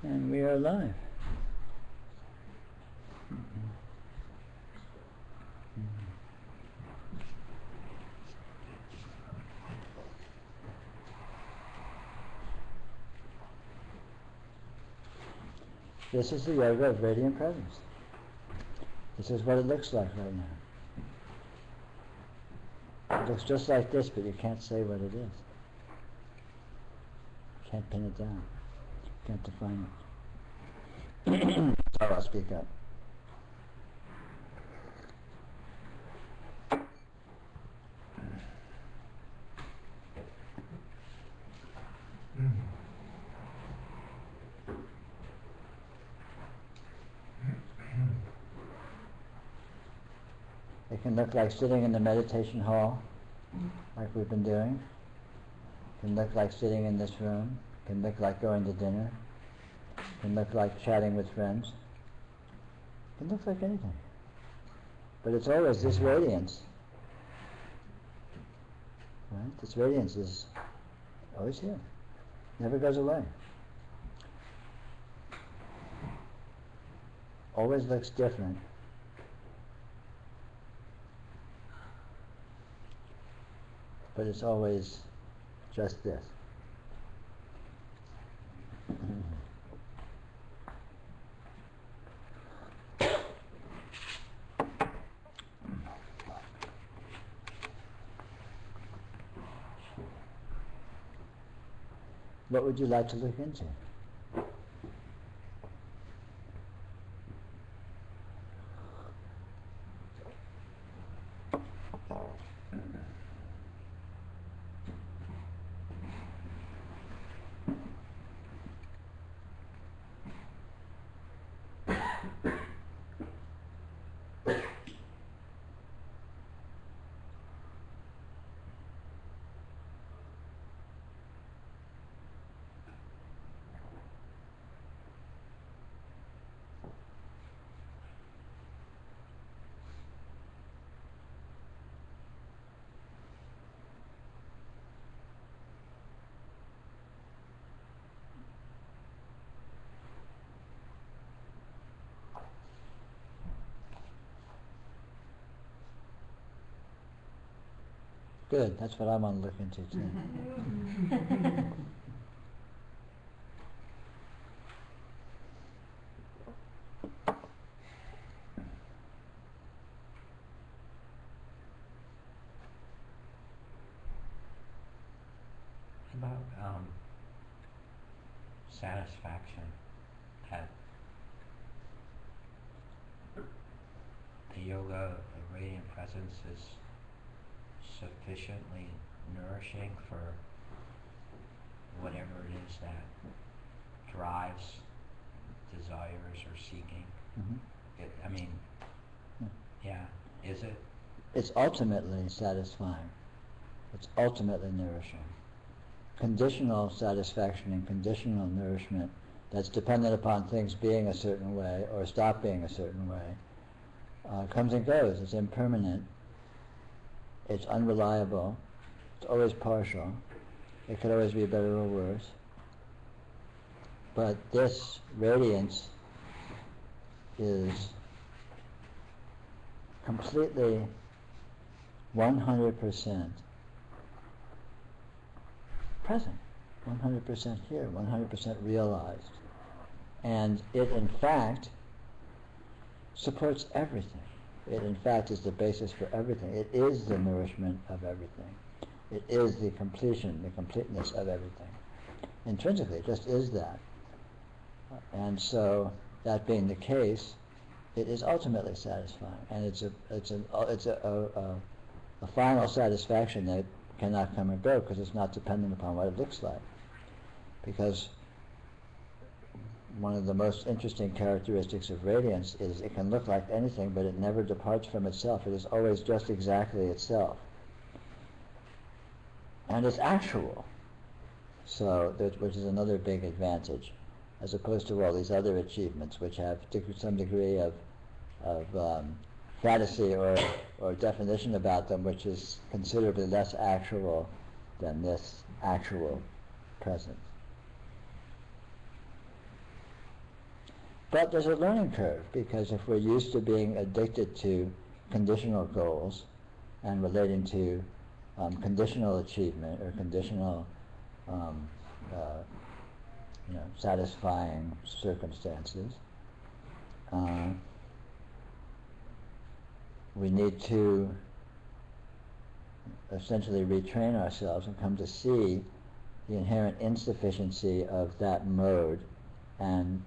And we are alive. This is the yoga of radiant presence. This is what it looks like right now. It looks just like this, but you can't say what it is. Can't pin it down. Can't define it. So I'll speak up. It can look like sitting in the meditation hall, like we've been doing. It can look like sitting in this room. It can look like going to dinner. It can look like chatting with friends. It can look like anything. But it's always this radiance. Right? This radiance is always here. Never goes away. Always looks different. But it's always just this. What would you like to look into? Good, that's what I want to look into too. About satisfaction that the yoga of radiant presence is sufficiently nourishing for whatever it is that drives desires or seeking. Is it? It's ultimately satisfying. It's ultimately nourishing. Conditional satisfaction and conditional nourishment that's dependent upon things being a certain way or stop being a certain way comes and goes. It's impermanent. It's unreliable. It's always partial. It could always be better or worse. But this radiance is completely 100% present, 100% here, 100% realized. And it in fact supports everything. It in fact is the basis for everything. It is the nourishment of everything. It is the completion, the completeness of everything. Intrinsically, it just is that. And so, that being the case, it is ultimately satisfying, and it's a final satisfaction that cannot come and go because it's not dependent upon what it looks like. Because one of the most interesting characteristics of radiance is it can look like anything, but it never departs from itself. It is always just exactly itself. And it's actual. So, which is another big advantage, as opposed to all these other achievements which have some degree of fantasy or definition about them which is considerably less actual than this actual presence. But there's a learning curve, because if we're used to being addicted to conditional goals and relating to conditional achievement or conditional satisfying circumstances, we need to essentially retrain ourselves and come to see the inherent insufficiency of that mode and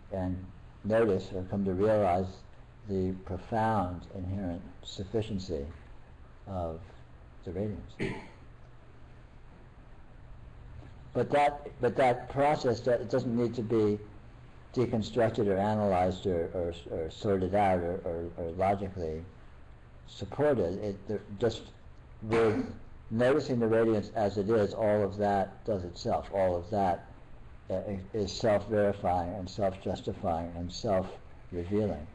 notice or come to realize the profound inherent sufficiency of the radiance. But that process, that it doesn't need to be deconstructed or analyzed or sorted out or logically supported. Just with noticing the radiance as it is, all of that does itself. All of that is self-verifying and self-justifying and self-revealing.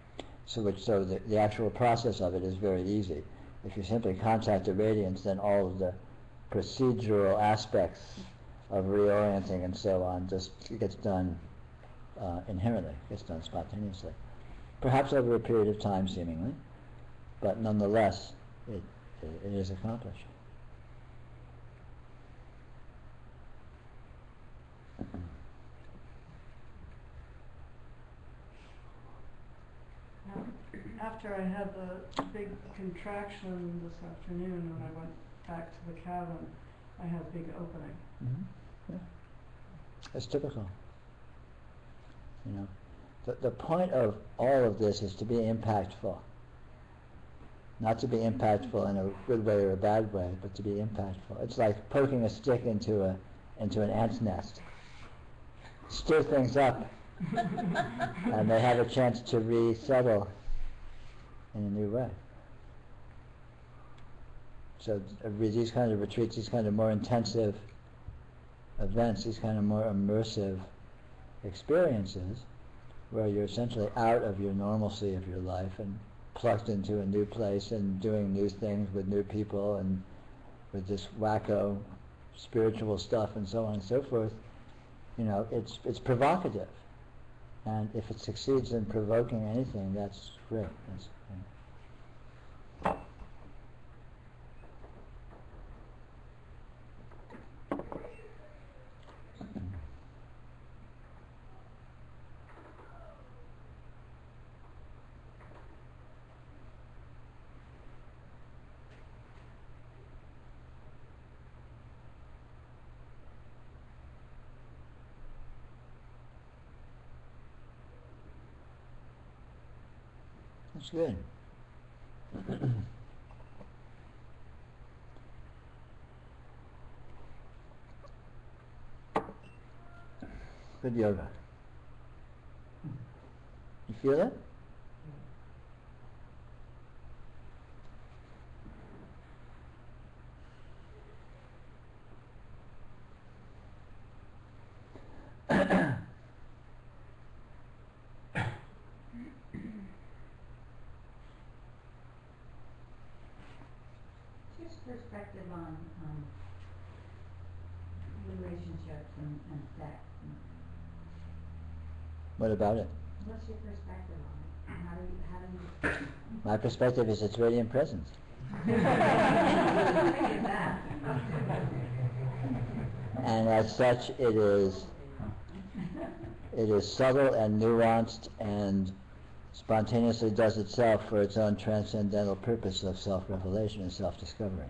So the actual process of it is very easy. If you simply contact the radiance, then all of the procedural aspects of reorienting and so on just gets done inherently, gets done spontaneously. Perhaps over a period of time, seemingly, but nonetheless, it is accomplished. After I had the big contraction this afternoon when I went back to the cabin, I had a big opening. Mm-hmm. Yeah. It's typical. The point of all of this is to be impactful. Not to be impactful in a good way or a bad way, but to be impactful. It's like poking a stick into an ant's nest. Stir things up, and they have a chance to resettle in a new way. So these kind of retreats, these kind of more intensive events, these kind of more immersive experiences, where you're essentially out of your normalcy of your life and plugged into a new place and doing new things with new people and with this wacko spiritual stuff and so on and so forth, it's provocative. And if it succeeds in provoking anything, that's great. That's good. Good yoga. You feel it? Perspective on relationships and sex. What about it? What's your perspective on it? How do you My perspective is its radiant presence. And as such, it is subtle and nuanced and spontaneously does itself for its own transcendental purpose of self-revelation and self-discovery.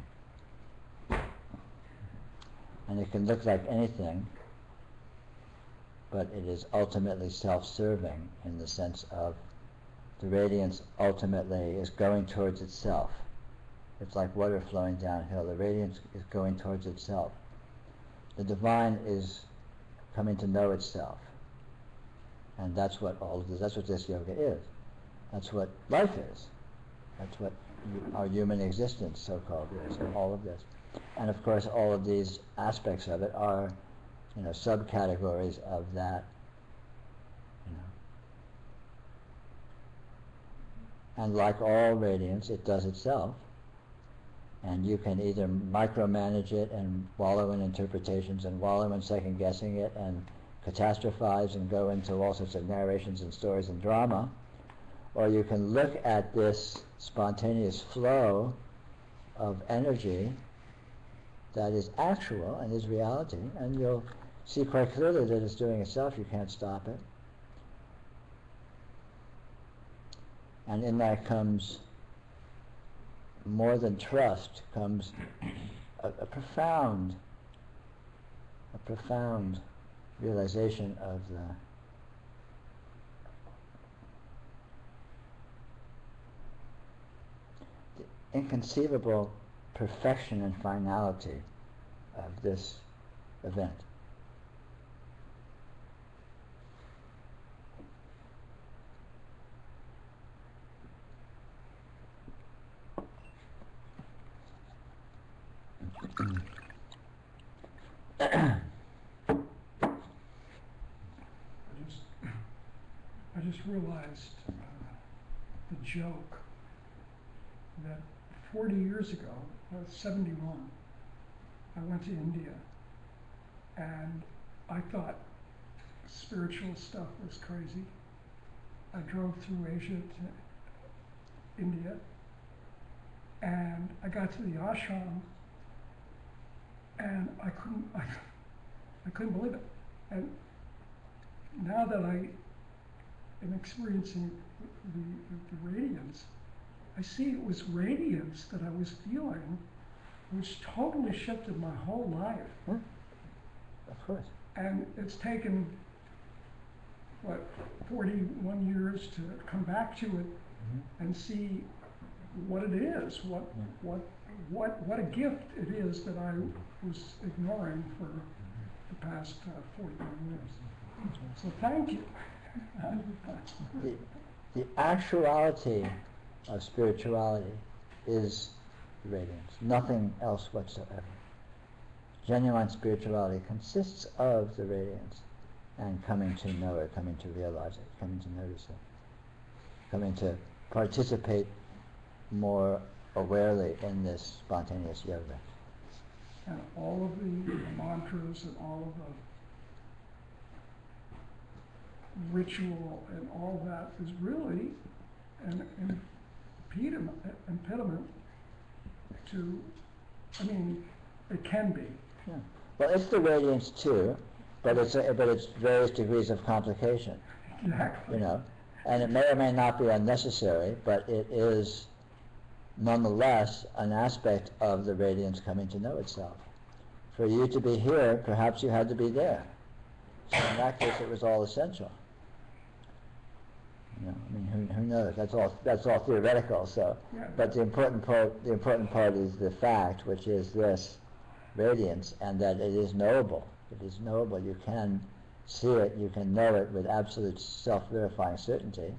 And it can look like anything, but it is ultimately self-serving in the sense of the radiance ultimately is going towards itself. It's like water flowing downhill. The radiance is going towards itself. The divine is coming to know itself. And that's what that's what this yoga is. That's what life is. That's what our human existence, so-called, is, all of this. And of course, all of these aspects of it are, subcategories of that, And like all radiance, it does itself. And you can either micromanage it and wallow in interpretations and wallow in second-guessing it and catastrophize and go into all sorts of narrations and stories and drama, or you can look at this spontaneous flow of energy that is actual and is reality, and you'll see quite clearly that it's doing itself. You can't stop it. And in that comes, more than trust, comes a profound realization of the inconceivable perfection and finality of this event. I just realized the joke that 40 years ago, I was 71, I went to India, and I thought spiritual stuff was crazy. I drove through Asia to India, and I got to the ashram, and I couldn't believe it. And now that I am experiencing the radiance, I see it was radiance that I was feeling, which totally shifted my whole life. Of course. And it's taken, 41 years to come back to it and see what it is, what a gift it is that I was ignoring for the past 41 years. So thank you. The actuality of spirituality is radiance, nothing else whatsoever. Genuine spirituality consists of the radiance and coming to know it, coming to realize it, coming to notice it, coming to participate more awarely in this spontaneous yoga. And all of the mantras and all of the ritual and all that is really an impediment to, I mean, it can be. Yeah. Well, it's the radiance too, but it's various degrees of complication. Exactly. You know, and it may or may not be unnecessary, but it is nonetheless an aspect of the radiance coming to know itself. For you to be here, perhaps you had to be there. So in that case, it was all essential. You know, I mean, who knows? That's all theoretical. So, Yeah. but the important part is the fact, which is this radiance, and that it is knowable. It is knowable. You can see it. You can know it with absolute self-verifying certainty.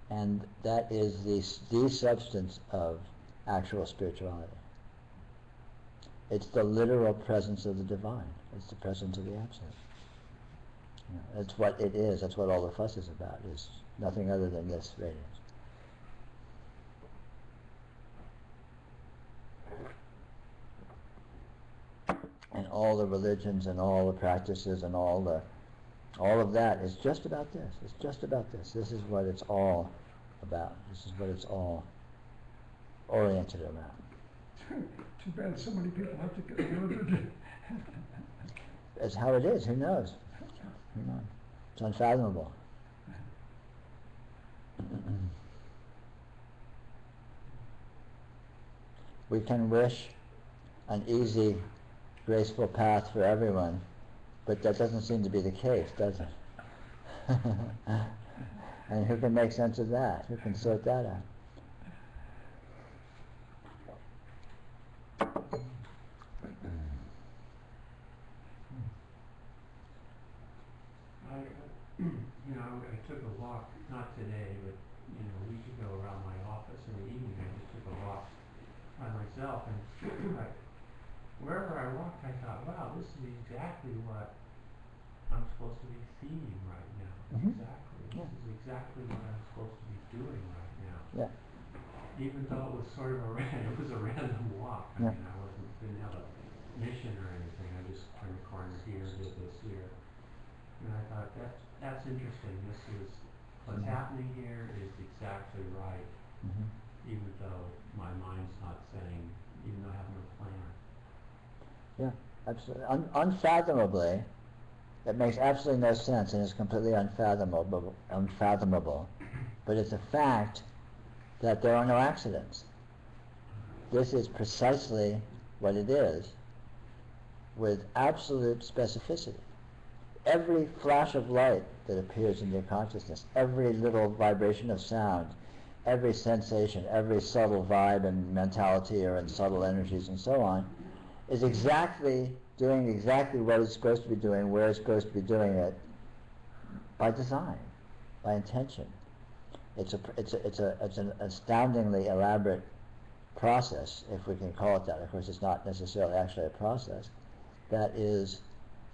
And that is the substance of actual spirituality. It's the literal presence of the divine. It's the presence of the absolute. You know, that's what it is. That's what all the fuss is about. Is nothing other than this radiance. And all the religions and all the practices and all of that is just about this. It's just about this. This is what it's all about. This is what it's all oriented around. Too bad so many people have to get murdered. It's how it is. Who knows? Who knows? It's unfathomable. We can wish an easy, graceful path for everyone, but that doesn't seem to be the case, does it? And who can make sense of that? Who can sort that out? I took a walk, not today, but a week ago around my office in the evening. I just took a walk by myself, and wherever I walked, I thought, wow, this is exactly what I'm supposed to be seeing right now. Mhm. Exactly. Yeah. This is exactly what I'm supposed to be doing right now. Yeah. Even though it was sort of it was a random walk. I Yeah. mean, didn't have a mission or anything. I just turned the corner here, did this here. And I thought, that's interesting. This is, what's happening here is exactly right, Mhm. even though my mind's not saying, even though I have no plan. Yeah, absolutely. Unfathomably, it makes absolutely no sense and is completely unfathomable. But it's a fact that there are no accidents. This is precisely what it is, with absolute specificity. Every flash of light that appears in your consciousness, every little vibration of sound, every sensation, every subtle vibe and mentality or in subtle energies and so on, is doing exactly what it's supposed to be doing, where it's supposed to be doing it, by design, by intention. It's an astoundingly elaborate process, if we can call it that. Of course, it's not necessarily actually a process. That is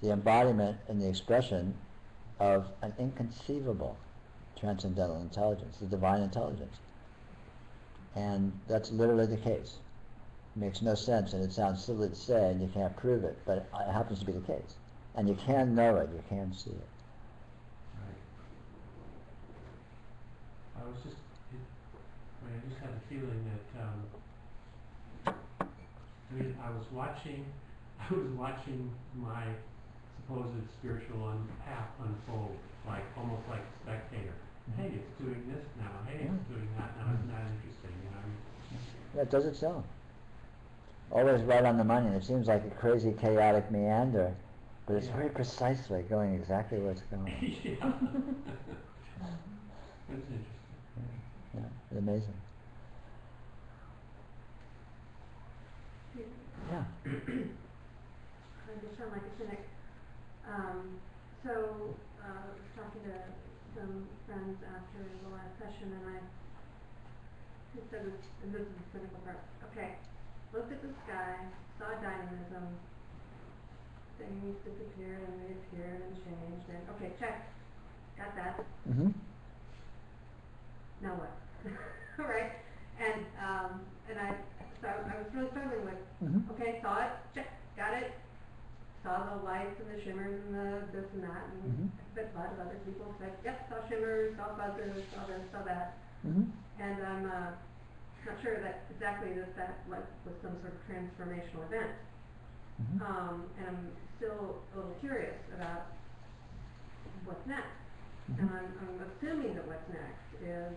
the embodiment and the expression of an inconceivable transcendental intelligence, the divine intelligence. And that's literally the case. It makes no sense, and it sounds silly to say, and you can't prove it, but it happens to be the case. And you can know it, you can see it. Right. I just had the feeling that, I was watching my supposed spiritual path unfold, almost like a spectator. Hey, it's doing this now. Hey, it's doing that now. Isn't that interesting? Yeah, it does itself. Always right on the money. It seems like a crazy, chaotic meander, but it's very precisely going exactly where it's going. Yeah. That's interesting. Yeah, it's amazing. Yeah. I'm just sound like a cynic. So, I was talking to some friends after the last session, and I said, and this is the cynical part, okay, looked at the sky, saw dynamism, things disappeared and reappeared and changed, and okay, check, got that, Mm-hmm. now what? Right? And I was really struggling with, Mm-hmm. okay, saw it, check, got it, saw the lights and the shimmers and the this and that, and Mhm. a lot of other people said, yep, saw shimmers, saw buzzes, saw this, saw that, Mm-hmm. and I'm not sure that exactly that was some sort of transformational event, Mm-hmm. and I'm still a little curious about what's next, Mhm. and I'm assuming that what's next is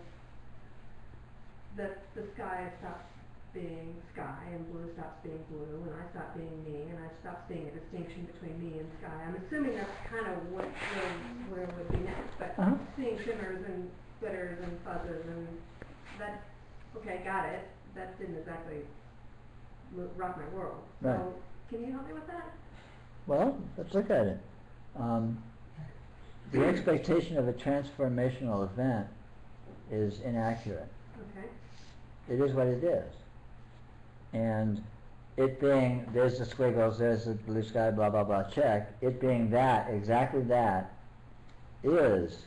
that the sky stops being sky and blue stops being blue and I stop being me and I stop seeing a distinction between me and sky. I'm assuming that's kind of where would be next, but Uh-huh. seeing shimmers and glitters and fuzzes and that, okay, got it, that didn't exactly rock my world. Right. So can you help me with that? Well, let's look at it. The expectation of a transformational event is inaccurate. Okay. It is what it is. And it being, there's the squiggles, there's the blue sky, blah, blah, blah, check. It being that, exactly that, is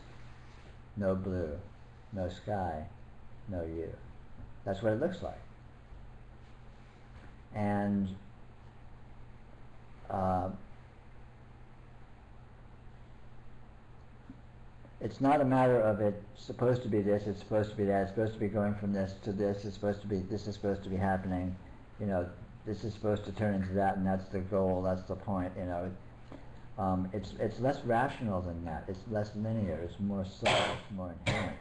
no blue, no sky, no you. That's what it looks like. And it's not a matter of it's supposed to be this, it's supposed to be that, it's supposed to be going from this to this, it's supposed to be, this is supposed to be happening, you know, this is supposed to turn into that, and that's the goal, that's the point, you know. It's less rational than that, it's less linear, it's more subtle, it's more inherent.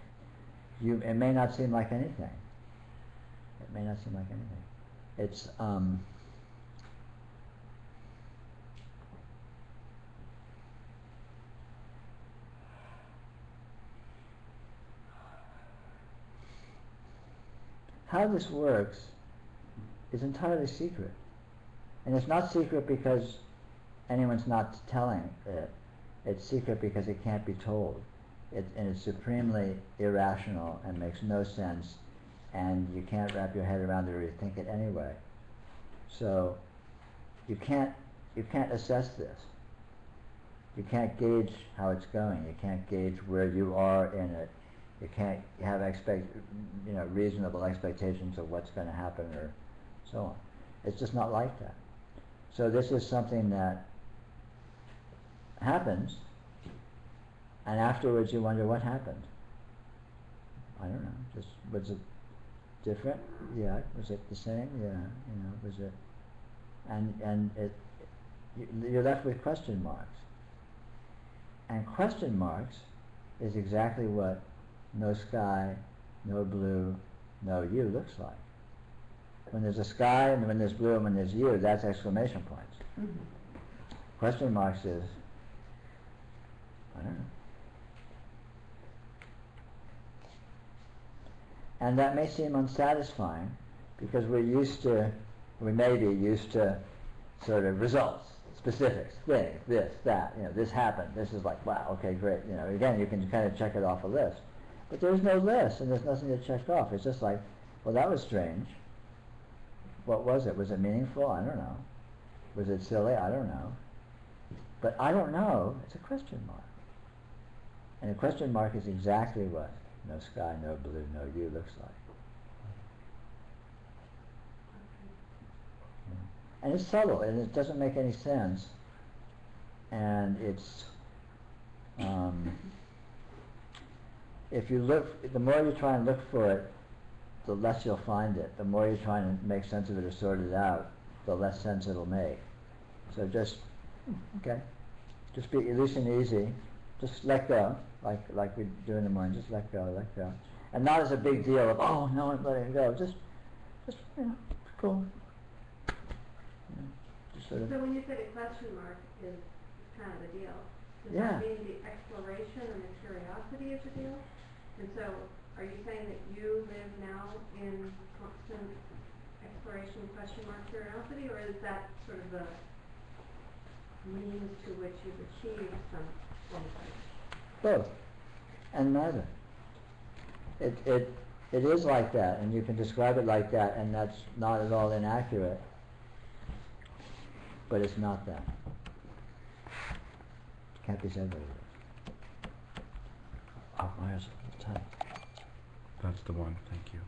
It may not seem like anything. It may not seem like anything. It's, how this works is entirely secret. And it's not secret because anyone's not telling it. It's secret because it can't be told. And it's supremely irrational and makes no sense, and you can't wrap your head around it or you think it anyway. So you can't assess this. You can't gauge how it's going. You can't gauge where you are in it. You can't have reasonable expectations of what's going to happen or so on. It's just not like that. So this is something that happens, and afterwards you wonder what happened. I don't know. Just was it different? Yeah. Was it the same? Yeah. Was it? And you're left with question marks. And question marks is exactly what no sky, no blue, no you looks like. When there's a sky and when there's blue and when there's you, that's exclamation points. Mm-hmm. Question marks is, I don't know. And that may seem unsatisfying because we may be used to sort of results, specifics, things, this, that, this happened, this is like, wow, okay, great, again, you can kind of check it off a list. But there's no list and there's nothing to check off. It's just like, well, that was strange. What was it? Was it meaningful? I don't know. Was it silly? I don't know. But I don't know, it's a question mark. And a question mark is exactly what no sky, no blue, no you looks like. And it's subtle, and it doesn't make any sense. And it's, if you look, the more you try and look for it, the less you'll find it. The more you try and make sense of it or sort it out, the less sense it'll make. So just be loose and easy. Just let go, like we do in the morning. Just let go, and not as a big deal of no, I'm letting it go. Just cool. Just sort of. So when you said a question mark is kind of a deal, does Yeah. that mean the exploration and the curiosity is a deal? And so, are you saying that you live now in constant exploration, question mark, curiosity, or is that sort of the means to which you've achieved some insight? Both, and neither. It is like that, and you can describe it like that, and that's not at all inaccurate. But it's not that. Can't be said that it is. Oh, where's the time? That's the one, thank you.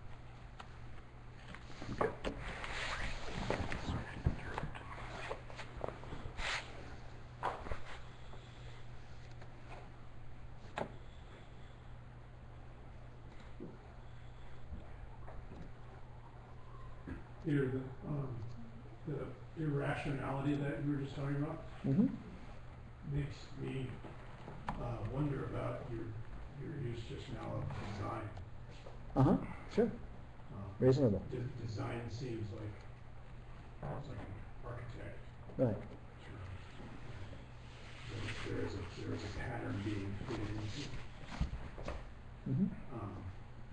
Peter, the irrationality that you were just talking about Mm-hmm. makes me wonder about your use just now of design. Uh-huh, sure. Um, Reasonable. Design seems like it's like an architect. Right. There is a pattern being fitted into, Mm-hmm. and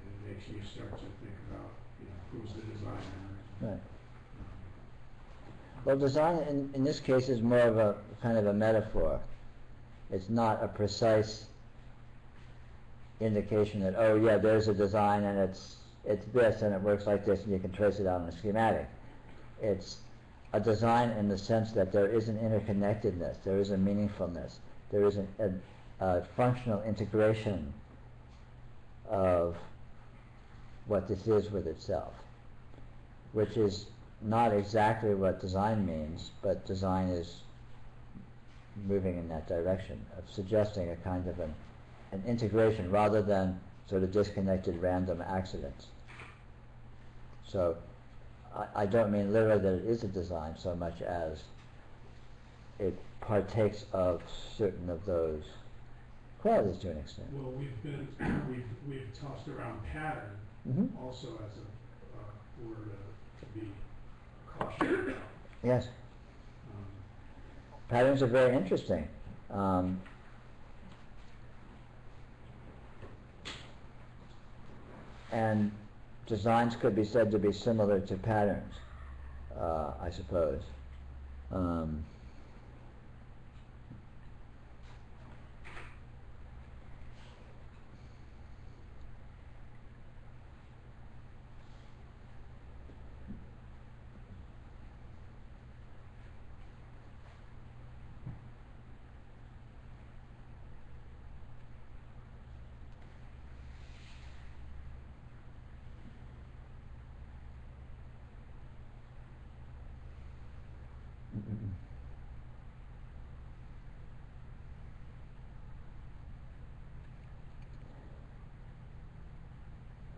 it makes you start to think about who's the designer. Right. Well, design in this case is more of a kind of a metaphor. It's not a precise indication that, oh yeah, there's a design and it's this and it works like this and you can trace it out in a schematic. It's a design in the sense that there is an interconnectedness, there is a meaningfulness, there is a functional integration of what this is with itself, which is not exactly what design means, but design is moving in that direction of suggesting a kind of an integration rather than sort of disconnected random accidents. So I don't mean literally that it is a design so much as it partakes of certain of those qualities to an extent. Well, we've tossed around pattern Mm-hmm. also as a word to be cautious about. Yes. Patterns are very interesting. And designs could be said to be similar to patterns, I suppose.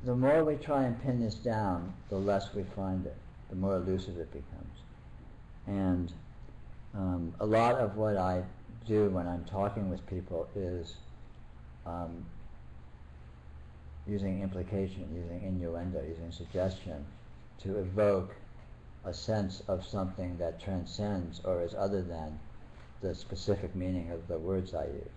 the more we try and pin this down, the less we find it, the more elusive it becomes. And a lot of what I do when I'm talking with people is using implication, using innuendo, using suggestion to evoke a sense of something that transcends or is other than the specific meaning of the words I use.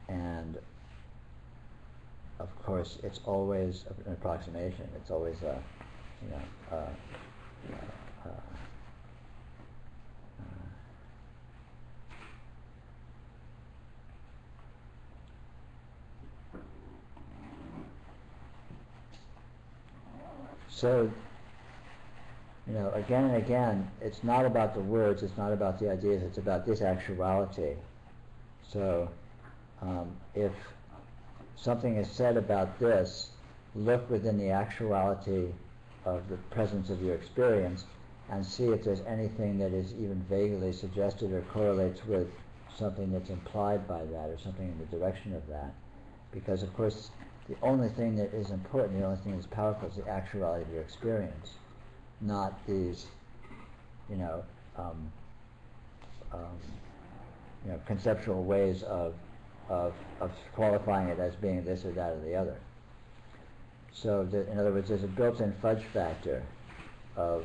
And of course, it's always an approximation. It's always a, so, again and again, it's not about the words, it's not about the ideas, it's about this actuality. So, if something is said about this, look within the actuality of the presence of your experience and see if there's anything that is even vaguely suggested or correlates with something that's implied by that or something in the direction of that. Because, of course, the only thing that is important, the only thing that's powerful is the actuality of your experience, not these, conceptual ways of qualifying it as being this or that or the other. So, in other words, there's a built-in fudge factor of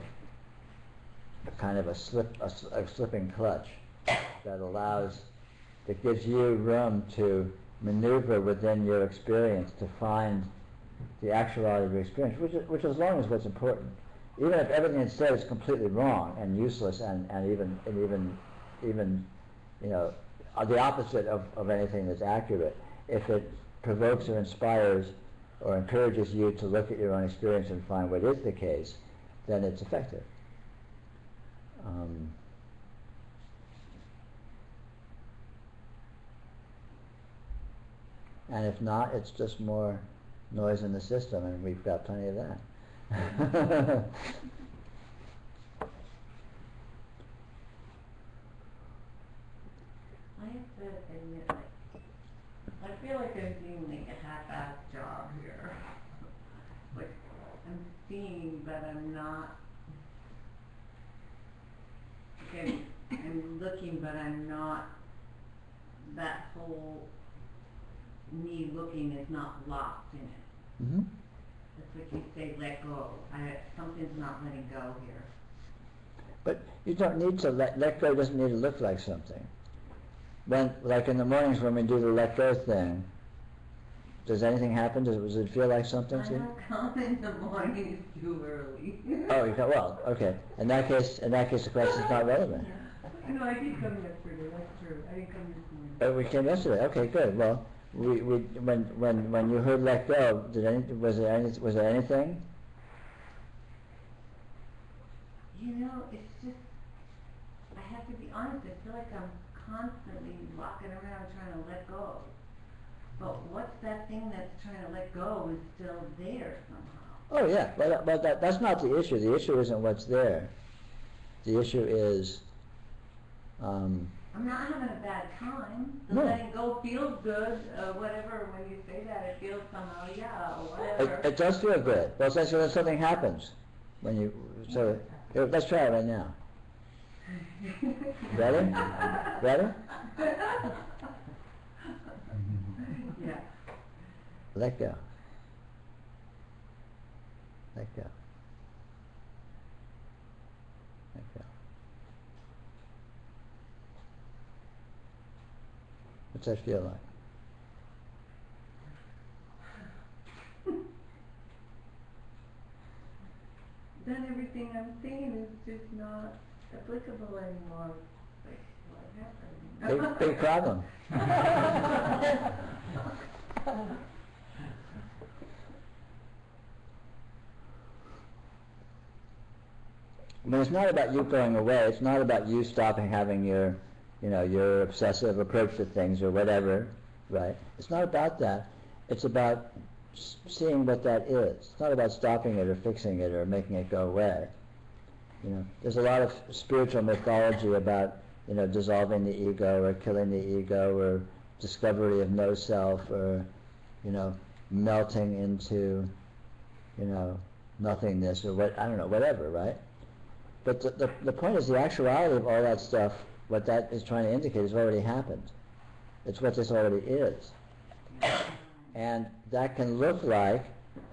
a kind of a slipping clutch that gives you room to maneuver within your experience to find the actuality of your experience, which as long as what's important. Even if everything that's said is completely wrong and useless and even the opposite of anything that's accurate, if it provokes or inspires or encourages you to look at your own experience and find what is the case, then it's effective. And if not, it's just more noise in the system, and we've got plenty of that. I have to admit, I feel like I'm doing a half-assed job here. I'm seeing, but I'm not. I'm looking, but I'm not. That whole me looking is not locked in it. Mm-hmm. It's like you say, let go. Something's not letting go here. But you don't need to let go. Doesn't need to look like something. When, like in the mornings when we do the let go thing, does anything happen? Does it feel like something to you? I don't come in the morning, it's too early. Oh, well, okay. In that case, the question's not relevant. No, I did come yesterday, that's true. I didn't come this morning. Oh, we came yesterday. Okay, good. Well, when you heard let go, was there anything? It's just, I have to be honest, I feel like I'm constantly walking around trying to let go. But what's that thing that's trying to let go is still there somehow. Oh yeah, but that's not the issue. The issue isn't what's there. The issue is I'm not having a bad time. The No. letting go feels good, whatever, when you say that, it feels somehow, yeah, whatever. it does feel good. Well, so when something happens, let's try it right now. Ready? Ready? Yeah. Let go. Let go. Let go. What's that feel like? Then everything I'm saying is just not applicable anymore. Like, what happened? Big problem. I mean, it's not about you going away. It's not about you stopping having your obsessive approach to things or whatever, right? It's not about that. It's about seeing what that is. It's not about stopping it or fixing it or making it go away. There's a lot of spiritual mythology about, dissolving the ego or killing the ego or, discovery of no self, or, melting into, nothingness, or what, I don't know, whatever, right? But the point is, the actuality of all that stuff, what that is trying to indicate, has already happened. It's what this already is. And that can look like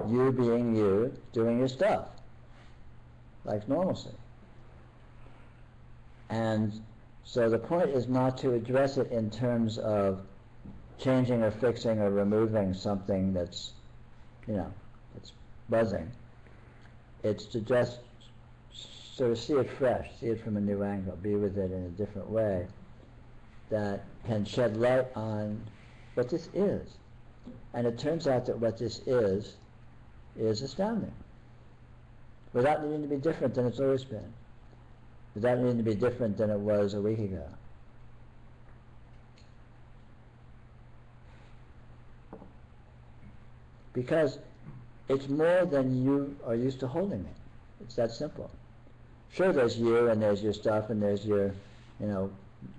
you being you, doing your stuff, like normalcy. And so the point is not to address it in terms of changing or fixing or removing something that's, that's buzzing. It's to just sort of see it fresh, see it from a new angle, be with it in a different way that can shed light on what this is. And it turns out that what this is astounding, without needing to be different than it's always been, without needing to be different than it was a week ago. Because it's more than you are used to holding it. It's that simple. Sure, there's you, and there's your stuff, and there's your,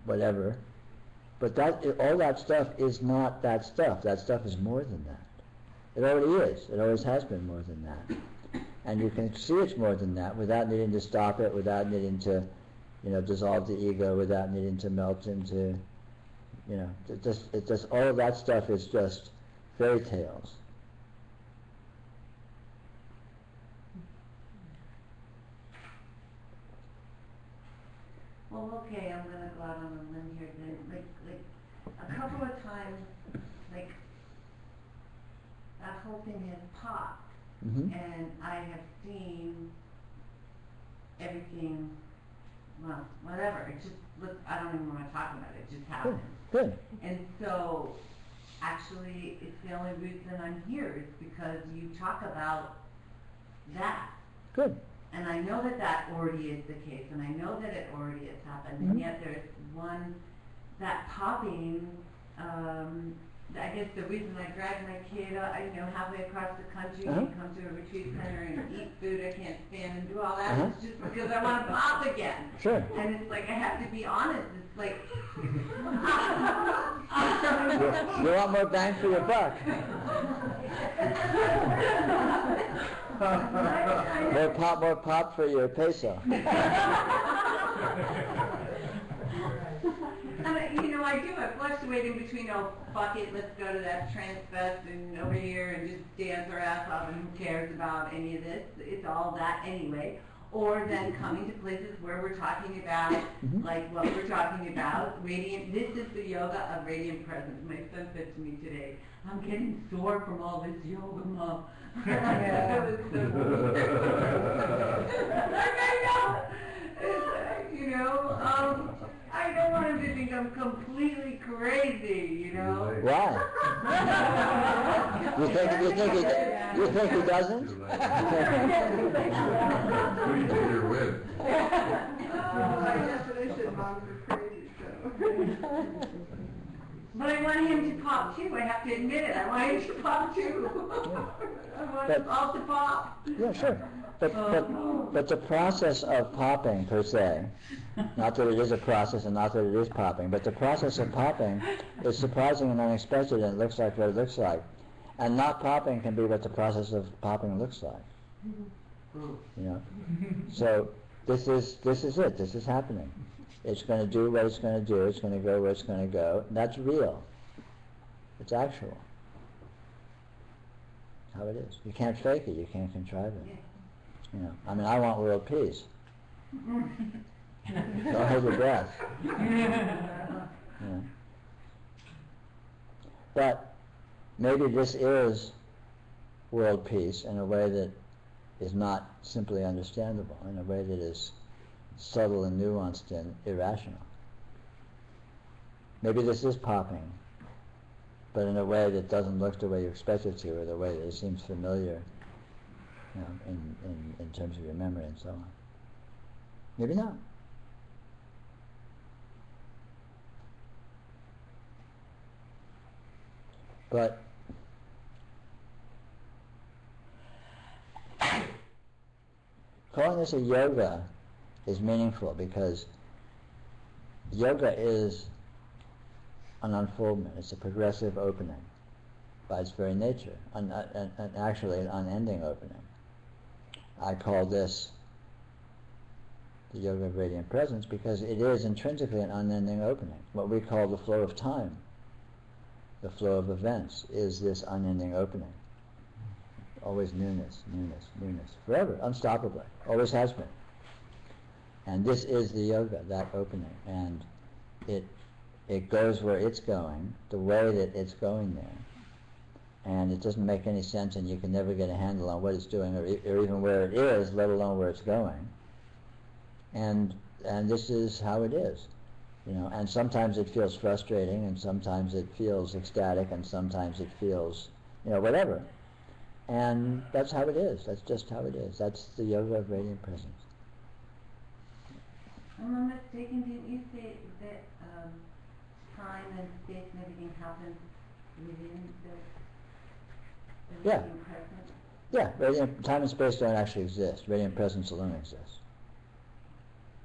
whatever. But all that stuff is not that stuff. That stuff is more than that. It already is. It always has been more than that. And you can see it's more than that without needing to stop it, without needing to, dissolve the ego, without needing to melt into, all of that stuff is just fairy tales. Well, okay, I'm gonna go out on a limb here then. Like a couple of times, like that whole thing has popped, and I have seen everything. Well, whatever. It just look. I don't even want to talk about it. It just happened. Good. And so, actually, it's the only reason I'm here is because you talk about that. Good. And I know that already is the case, and I know that it already has happened, and yet there's that popping, I guess the reason I dragged my kid, halfway across the country and come to a retreat center and eat food I can't stand and do all that, it's just because I want to pop again. Sure. And it's like, I have to be honest, it's like... you want more bang for your buck. More pop for your peso. I do. I fluctuate in between, fuck it, let's go to that trance fest and over here and just dance our ass off, and who cares about any of this? It's all that anyway. Or then coming to places where we're talking about, like what we're talking about, radiant, this is the yoga of radiant presence. My son said to me today, I'm getting sore from all this yoga, Mom. That was so I don't want him to think I'm completely crazy, Why? You think he doesn't? Who do you think you're with? By definition, moms are crazy, so. But I want him to pop too. I have to admit it. I want him to pop too. I want us all to pop. Yeah, sure. But the process of popping per se, not that it is a process and not that it is popping, but the process of popping is surprising and unexpected, and it looks like what it looks like. And not popping can be what the process of popping looks like. So this is it. This is happening. It's going to do what it's going to do. It's going to go where it's going to go. And that's real. It's actual. How it is. You can't fake it. You can't contrive it. I want world peace. Don't hold your breath. But maybe this is world peace in a way that is not simply understandable, in a way that is subtle and nuanced and irrational. Maybe this is popping, but in a way that doesn't look the way you expect it to, or the way that it seems familiar, in terms of your memory and so on. Maybe not. But calling this a yoga is meaningful, because yoga is an unfoldment. It's a progressive opening by its very nature, and actually an unending opening. I call this the yoga of radiant presence because it is intrinsically an unending opening. What we call the flow of time, the flow of events, is this unending opening. Always newness, newness, newness, forever, unstoppably, always has been. And this is the yoga, that opening, and it goes where it's going, the way that it's going there. And it doesn't make any sense, and you can never get a handle on what it's doing or even where it is, let alone where it's going. And this is how it is, you know. And sometimes it feels frustrating, and sometimes it feels ecstatic, and sometimes it feels, you know, whatever. And that's how it is. That's just how it is. That's the yoga of radiant presence. Am I mistaken? Didn't you say that time and space and everything happens within the Yeah. radiant presence? Yeah, radiant, time and space don't actually exist. Radiant presence alone exists.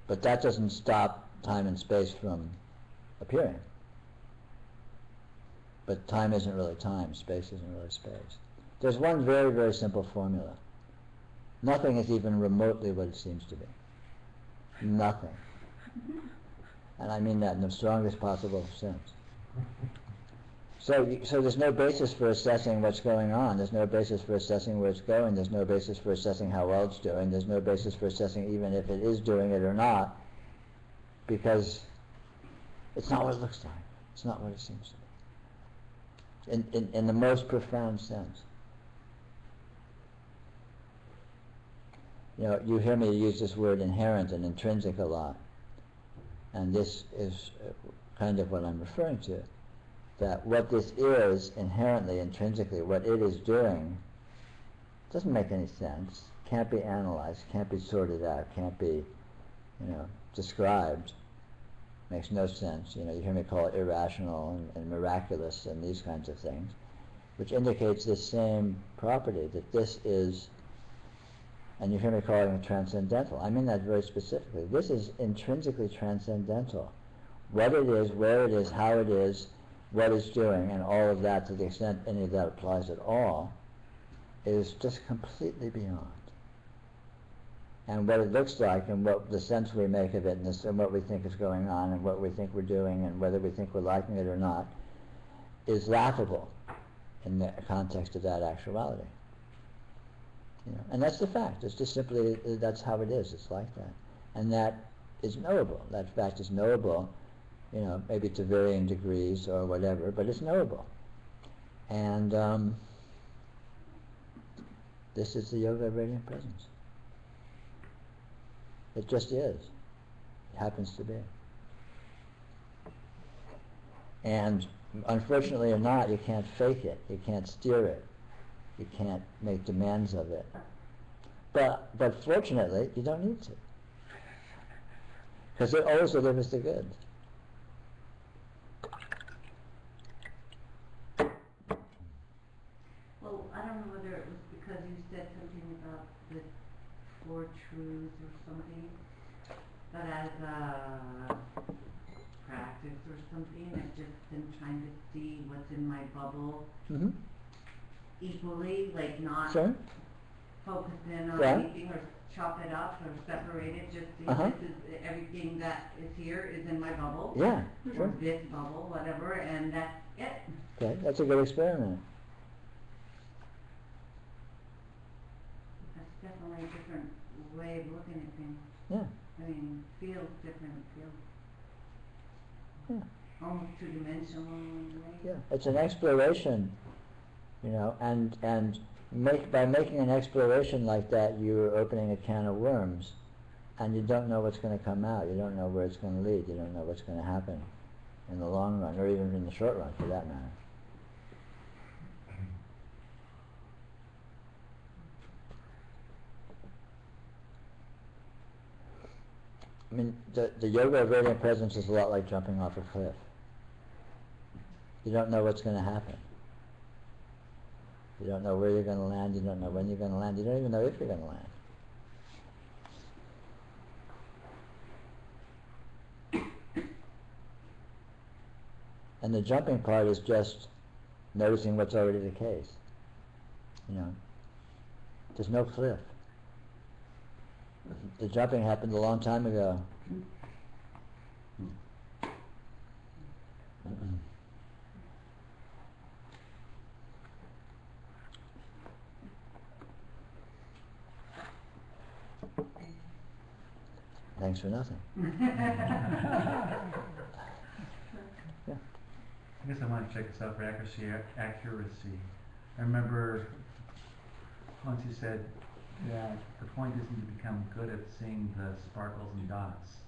But that doesn't stop time and space from appearing. But time isn't really time, space isn't really space. There's one very, very simple formula. Nothing is even remotely what it seems to be. Nothing. And I mean that in the strongest possible sense. So there's no basis for assessing what's going on. There's no basis for assessing where it's going. There's no basis for assessing how well it's doing. There's no basis for assessing even if it is doing it or not, because it's not what it looks like. It's not what it seems to be. In the most profound sense. You know, you hear me use this word inherent and intrinsic a lot. And this is kind of what I'm referring to. That what this is inherently, intrinsically, what it is doing, doesn't make any sense, can't be analyzed, can't be sorted out, can't be, you know, described, makes no sense. You know, you hear me call it irrational and miraculous and these kinds of things, which indicates this same property, that this is, and you hear me calling it transcendental. I mean that very specifically. This is intrinsically transcendental. What it is, where it is, how it is, what it's doing, and all of that, to the extent any of that applies at all, is just completely beyond. And what it looks like, and what the sense we make of it, and what we think is going on, and what we think we're doing, and whether we think we're liking it or not, is laughable in the context of that actuality. You know, and that's the fact. It's just simply, that's how it is. It's like that. And that is knowable. That fact is knowable, you know, maybe to varying degrees or whatever, but it's knowable. And this is the yoga of radiant presence. It just is. It happens to be. And unfortunately or not, you can't fake it. You can't steer it. You can't make demands of it. But fortunately, you don't need to. Because it always delivers the good. Well, I don't know whether it was because you said something about the four truths or something, but as a practice or something, I've just been trying to see what's in my bubble equally, like not Sure. focus in on Yeah. anything or chop it up or separate it, just see this is everything that is here is in my bubble. Yeah, Or sure. this bubble, whatever, and that's it. Okay, that's a good experiment. That's definitely a different way of looking at things. Yeah. I mean, feels different, Yeah. almost two-dimensional in a way. Yeah, it's an exploration, you know, and by making an exploration like that, you're opening a can of worms, and you don't know what's going to come out. You don't know where it's going to lead. You don't know what's going to happen in the long run, or even in the short run, for that matter. I mean, the yoga of radiant presence is a lot like jumping off a cliff. You don't know what's going to happen. You don't know where you're going to land. You don't know when you're going to land. You don't even know if you're going to land. And the jumping part is just noticing what's already the case. You know, there's no cliff. The jumping happened a long time ago. Thanks for nothing. Yeah. I guess I want to check this out for accuracy. I remember once you said that the point isn't to become good at seeing the sparkles and dots,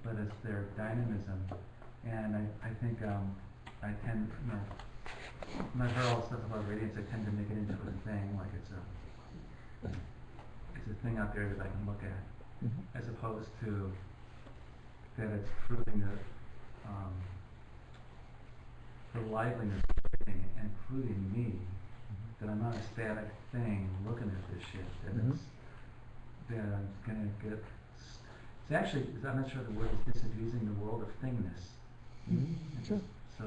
but it's their dynamism. And I think I tend, you know, when I heard all the stuff about radiance, I tend to make it into a thing, like it's a thing out there that I can look at, as opposed to that it's proving the liveliness of everything, including me, that I'm not a static thing looking at this shit, that that I'm gonna get, it's actually, I'm not sure the word is disabusing the world of thingness. Sure. So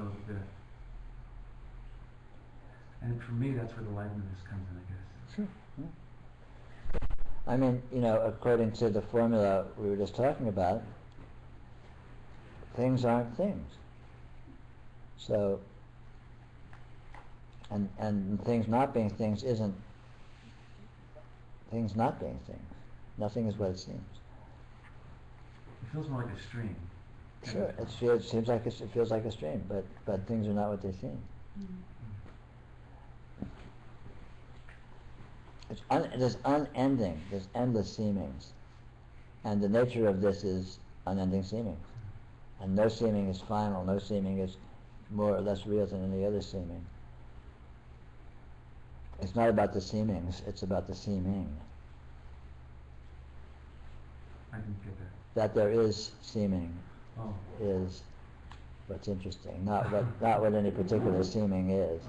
and for me that's where the liveliness comes in, I guess. Sure. Yeah. I mean, you know, according to the formula we were just talking about, things aren't things. So, and things not being things isn't things not being things. Nothing is what it seems. It feels more like a stream. Sure, it feels like a stream, but things are not what they seem. There's unending, there's endless seemings, and the nature of this is unending seemings. And no seeming is final, no seeming is more or less real than any other seeming. It's not about the seemings, it's about the seeming. I didn't get that. That there is seeming is what's interesting, not what any particular seeming is.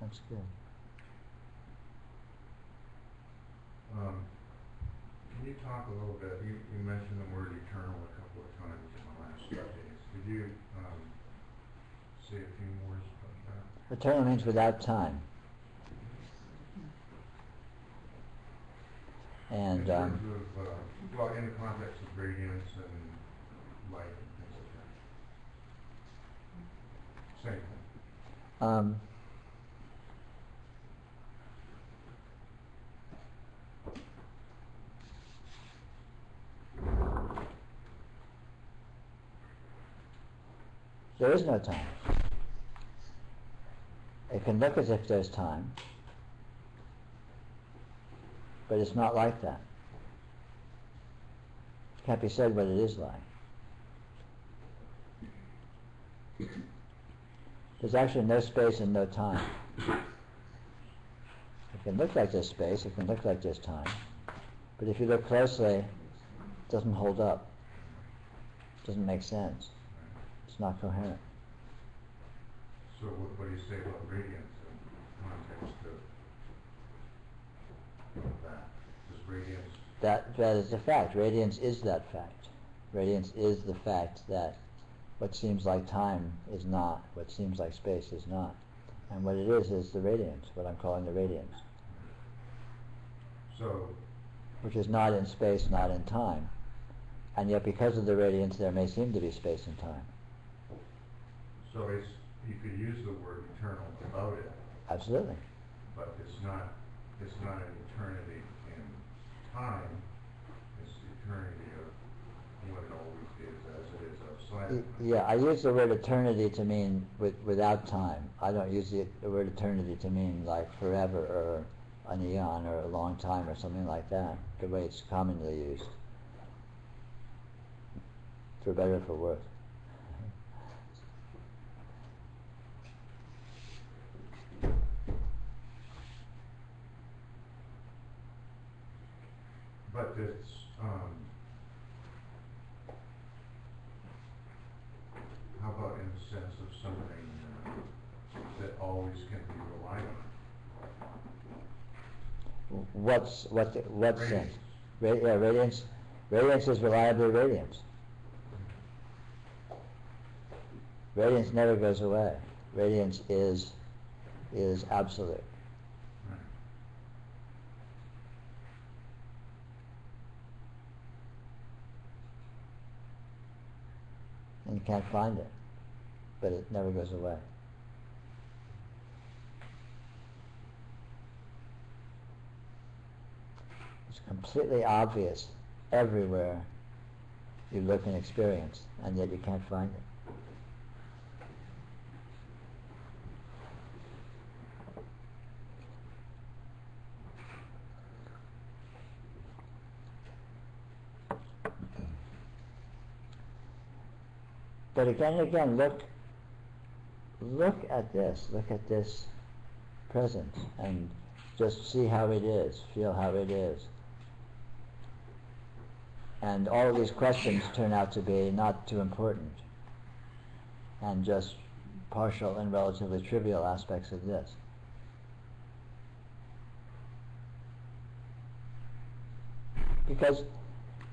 That's good. Can you talk a little bit, you mentioned the word eternal a couple of times in the last few days. Could you say a few more words about that? Eternal means without time. And in terms of, well, in the context of radiance and light and things like that. Same thing. There is no time. It can look as if there's time, but it's not like that. It can't be said what it is like. There's actually no space and no time. It can look like there's space, it can look like there's time, but if you look closely, it doesn't hold up. It doesn't make sense. It's not coherent. So what do you say about radiance in context of that? Does radiance... That is a fact. Radiance is that fact. Radiance is the fact that what seems like time is not, what seems like space is not. And what it is the radiance, what I'm calling the radiance. So... which is not in space, not in time. And yet because of the radiance there may seem to be space and time. So you could use the word eternal about it. Absolutely. But it's not an eternity in time, it's the eternity of what it always is. So Yeah, I use the word eternity to mean without time. I don't use the word eternity to mean like forever or an eon or a long time or something like that, the way it's commonly used, for better or for worse. But it's, how about in the sense of something that always can be relied on? What sense? Yeah, radiance. Radiance is reliably radiance. Radiance never goes away. Radiance is absolute. Right. And you can't find it, but it never goes away. It's completely obvious everywhere you look and experience, and yet you can't find it. But again and again, look at this presence, and just see how it is, feel how it is. And all of these questions turn out to be not too important, and just partial and relatively trivial aspects of this. Because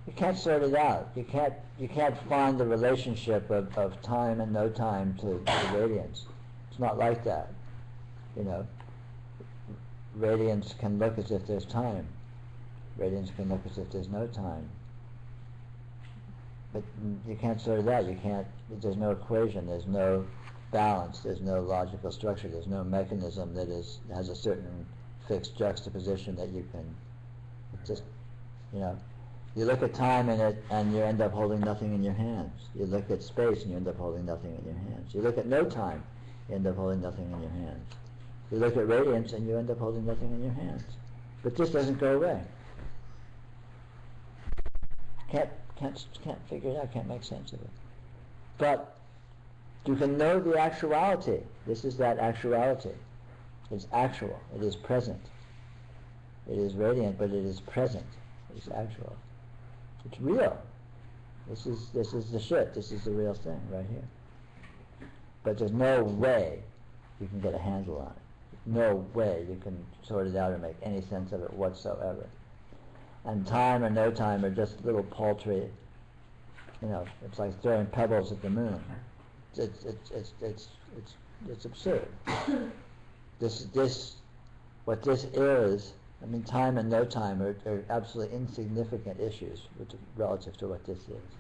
you can't sort it out. You can't find the relationship of time and no time to radiance. It's not like that. You know, radiance can look as if there's time. Radiance can look as if there's no time. But you can't sort it out. There's no equation, there's no balance, there's no logical structure, there's no mechanism that has a certain fixed juxtaposition that you can just, you know. You look at time in it and you end up holding nothing in your hands. You look at space and you end up holding nothing in your hands. You look at no time, you end up holding nothing in your hands. You look at radiance and you end up holding nothing in your hands. But this doesn't go away. Can't figure it out, can't make sense of it. But you can know the actuality. This is that actuality. It's actual, it is present. It is radiant, but it is present. It's actual. It's real. This is the shit. This is the real thing right here. But there's no way you can get a handle on it. No way you can sort it out or make any sense of it whatsoever. And time or no time are just little paltry, you know, it's like throwing pebbles at the moon. It's absurd. What this is, I mean, time and no time are absolutely insignificant issues relative to what this is.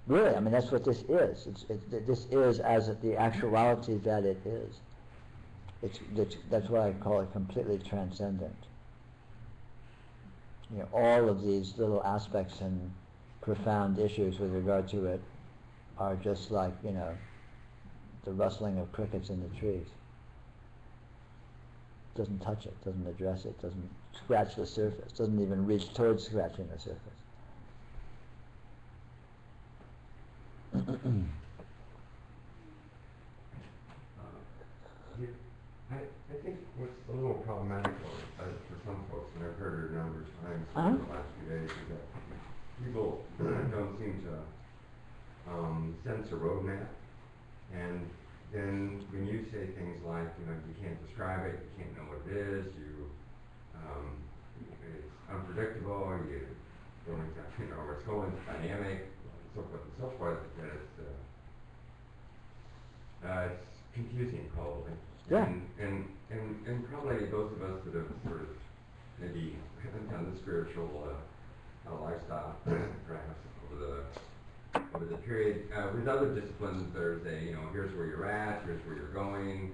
Really, I mean, that's what this is. This is as the actuality that it is. That's why I call it completely transcendent. You know, all of these little aspects and profound issues with regard to it are just like, you know, the rustling of crickets in the trees. Doesn't touch it, doesn't address it, doesn't scratch the surface, doesn't even reach towards scratching the surface. I think what's a little problematic for some folks, and I've heard it a number of times in the last few days, is that people don't seem to sense a roadmap. And then when you say things like, you know, you can't describe it, you can't know what it is, it's unpredictable, you don't exactly know where it's going, it's dynamic, and so forth, that it's confusing probably. Yeah. And probably those of us that have sort of maybe haven't done the spiritual lifestyle, perhaps over the period. With other disciplines, there's a, you know, here's where you're at, here's where you're going,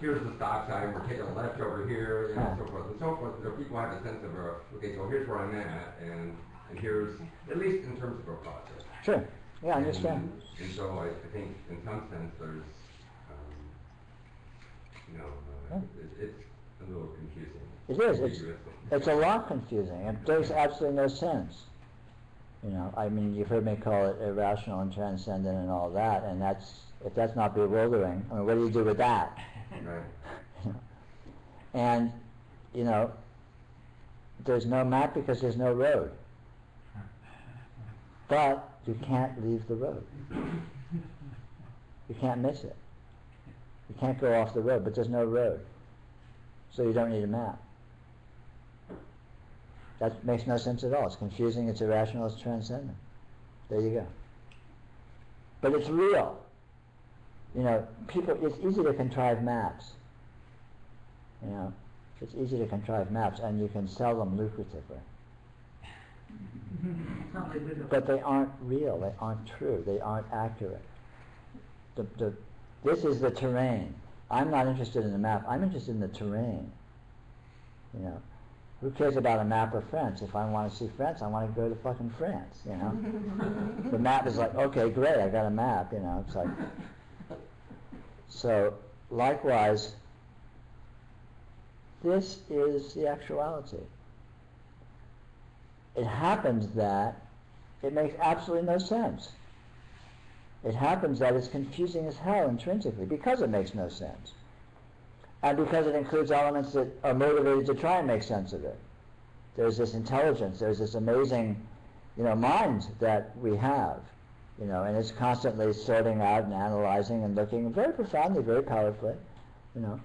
here's the stop sign, we're taking a left over here, you know, so forth and so forth. So people have a sense of, okay, so here's where I'm at, and here's, at least in terms of a process. Sure. Yeah, I understand. And so I think in some sense there's, it's a little confusing. It is. Ambiguous. It's a lot confusing. It makes absolutely no sense. You know, I mean, you've heard me call it irrational and transcendent and all that, and if that's not bewildering, I mean, what do you do with that? Right. And, you know, there's no map because there's no road. But you can't leave the road. You can't miss it. You can't go off the road, but there's no road. So you don't need a map. That makes no sense at all. It's confusing, it's irrational, it's transcendent. There you go. But it's real. You know, it's easy to contrive maps. You know, it's easy to contrive maps, and you can sell them lucratively. But they aren't real, they aren't true, they aren't accurate. This is the terrain. I'm not interested in the map, I'm interested in the terrain. You know, who cares about a map of France? If I want to see France, I want to go to fucking France, you know? The map is like, okay, great, I got a map, you know, it's like... So, likewise, this is the actuality. It happens that it makes absolutely no sense. It happens that it's confusing as hell intrinsically because it makes no sense. And because it includes elements that are motivated to try and make sense of it. There's this intelligence, there's this amazing, you know, mind that we have, you know, and it's constantly sorting out and analyzing and looking very profoundly, very powerfully, you know.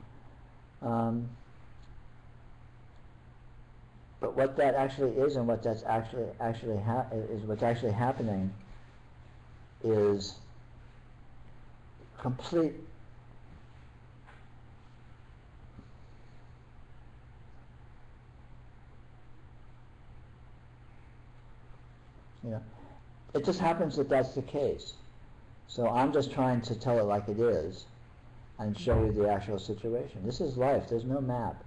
But what that actually is, and what that's what's actually happening, is complete. You know, it just happens that that's the case. So I'm just trying to tell it like it is, and show you the actual situation. This is life. There's no map.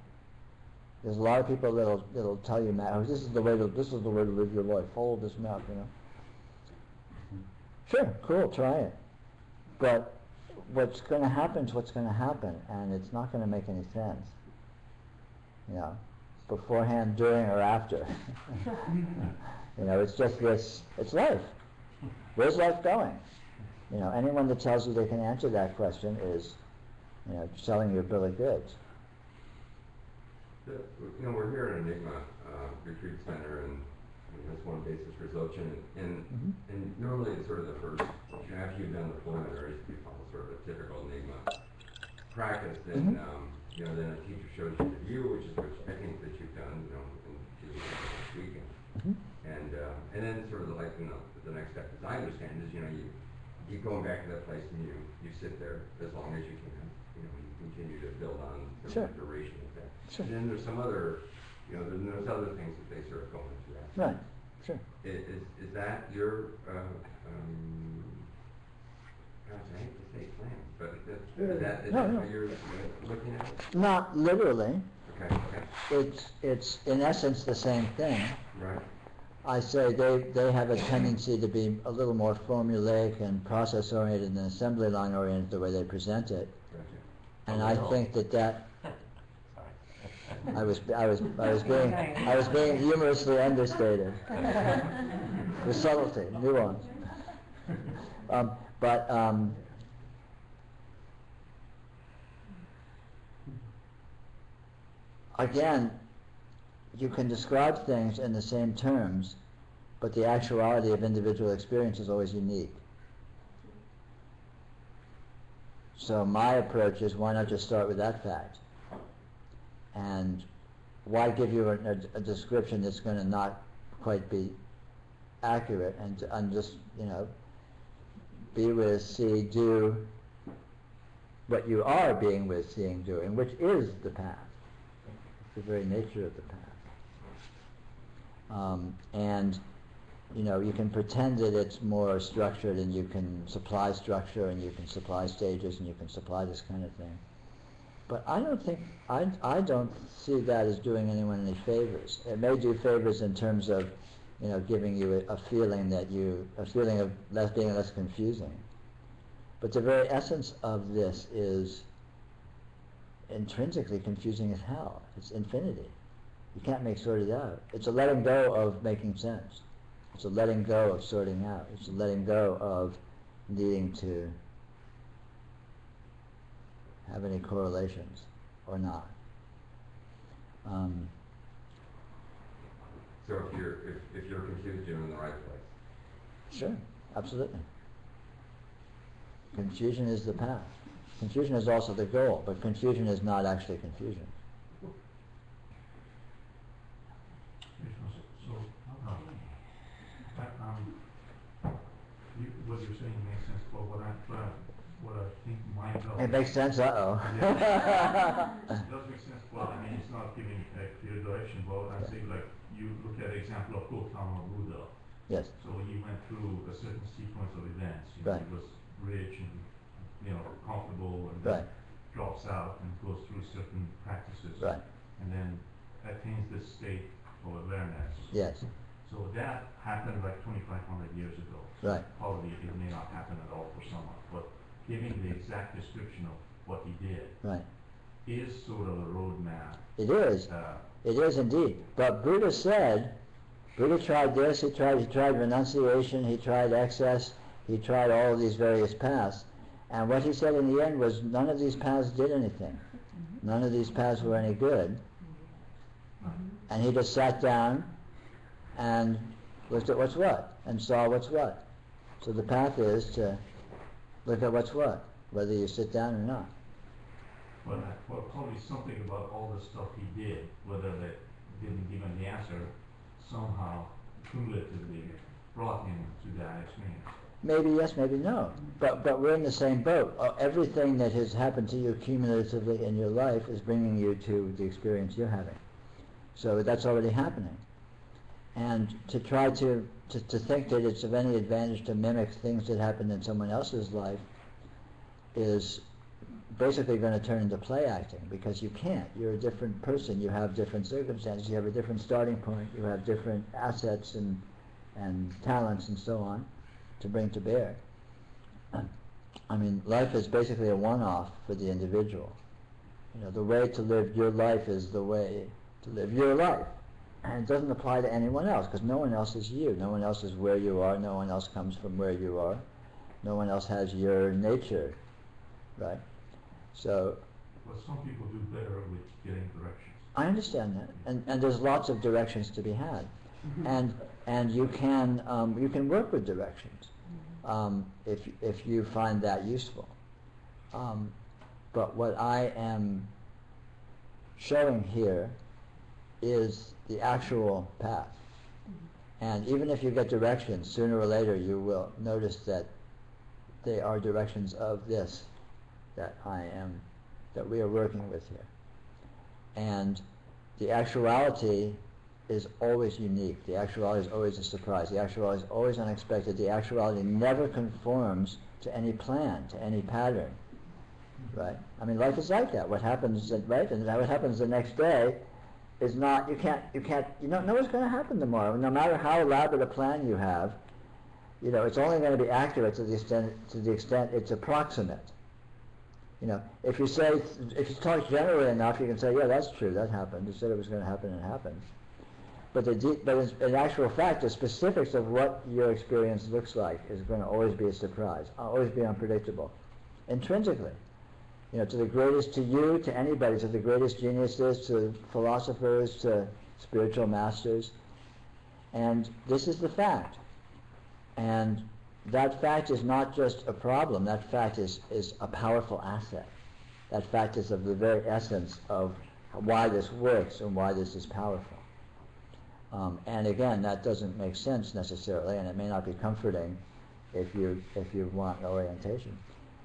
There's a lot of people that'll tell you, "Oh, this is the way to live your life. Follow this map," you know. Sure, cool, try it. But what's going to happen is what's going to happen, and it's not going to make any sense. You know, beforehand, during, or after. You know, it's just this. It's life. Where's life going? You know, anyone that tells you they can answer that question is, you know, selling you a bill of goods. You know, we're here at Enigma Retreat Center, and that's one basis for Dzogchen, and normally it's sort of the first, you know, after you've done the preliminaries, you follow sort of a typical Enigma practice, then, you know, then a teacher shows you the view, which I think that you've done, you know, in this weekend. And then sort of like, you know, the next step, as I understand, is, you know, you keep going back to that place and you sit there as long as you can. You know, you continue to build on the duration of that. Sure. And then there's some other, you know, there's other things that they sort of go into that. Right. Sure. Is that your, gosh, I hate to say plan, but is that how you're looking at it? Not literally. Okay. It's in essence the same thing. Right. I say they have a tendency to be a little more formulaic and process oriented than assembly line oriented the way they present it. Gotcha. And I think that I was being humorously understated. With subtlety, nuance. Again, you can describe things in the same terms, but the actuality of individual experience is always unique. So my approach is, why not just start with that fact? And why give you a description that's going to not quite be accurate, and just, you know, be with, see, do what you are being with, seeing, doing, which is the path. It's the very nature of the path. And, you know, you can pretend that it's more structured, and you can supply structure, and you can supply stages, and you can supply this kind of thing. But I don't see that as doing anyone any favors. It may do favors in terms of giving you a feeling of being less confusing. But the very essence of this is intrinsically confusing as hell. It's infinity. You can't sort it out. It's a letting go of making sense. It's a letting go of sorting out. It's a letting go of needing to have any correlations or not. So if you're confused, you're in the right place. Sure, absolutely. Confusion is the path. Confusion is also the goal, but confusion is not actually confusion. So, what you're saying makes sense, but what I think might help. It makes sense, uh-oh. Yeah. It does make sense, but I mean, it's not giving a clear direction, but I say like, you look at the example of Gautama Buddha. Yes. So he went through a certain sequence of events. Right. He was rich and, comfortable, and Right. then drops out and goes through certain practices. Right. And then attains this state of awareness. Yes. So that happened like 2,500 years ago. Right. Probably it may not happen at all for someone, but giving the exact description of what he did Right. is sort of a roadmap. It is. It is indeed. But Buddha tried this, he tried renunciation, he tried excess, he tried all of these various paths. And what he said in the end was none of these paths did anything. None of these paths were any good. And he just sat down and looked at what's what and saw what's what. So the path is to look at what's what, whether you sit down or not. But probably something about all the stuff he did, whether they didn't give him the answer, somehow cumulatively brought him to that experience. Maybe yes, maybe no. But we're in the same boat. Everything that has happened to you cumulatively in your life is bringing you to the experience you're having. So that's already happening. And to try to think that it's of any advantage to mimic things that happened in someone else's life is basically going to turn into play acting, because you can't. You're a different person. You have different circumstances. You have a different starting point. You have different assets and talents and so on to bring to bear. I mean, life is basically a one-off for the individual. The way to live your life is the way to live your life. And it doesn't apply to anyone else, because no one else is you. No one else is where you are. No one else comes from where you are. No one else has your nature, right? So. Well, some people do better with getting directions. I understand that, and there's lots of directions to be had, and you can work with directions if you find that useful. But what I am showing here is the actual path. And even if you get directions, sooner or later you will notice that they are directions of this that we are working with here. And the actuality is always unique. The actuality is always a surprise. The actuality is always unexpected. The actuality never conforms to any plan, to any pattern. Right? I mean, life is like that. What happens, right? And what happens the next day is not, you don't know what's going to happen tomorrow. No matter how elaborate a plan you have, it's only going to be accurate to the extent it's approximate. If you talk generally enough, you can say, yeah, that's true, that happened. You said it was going to happen, and it happened. But in actual fact, the specifics of what your experience looks like is going to always be a surprise, always be unpredictable, intrinsically. To the greatest, to you, to anybody, to the greatest geniuses, to philosophers, to spiritual masters. And this is the fact. And that fact is not just a problem. That fact is a powerful asset. That fact is of the very essence of why this works and why this is powerful. And again, that doesn't make sense necessarily, and it may not be comforting if you want orientation.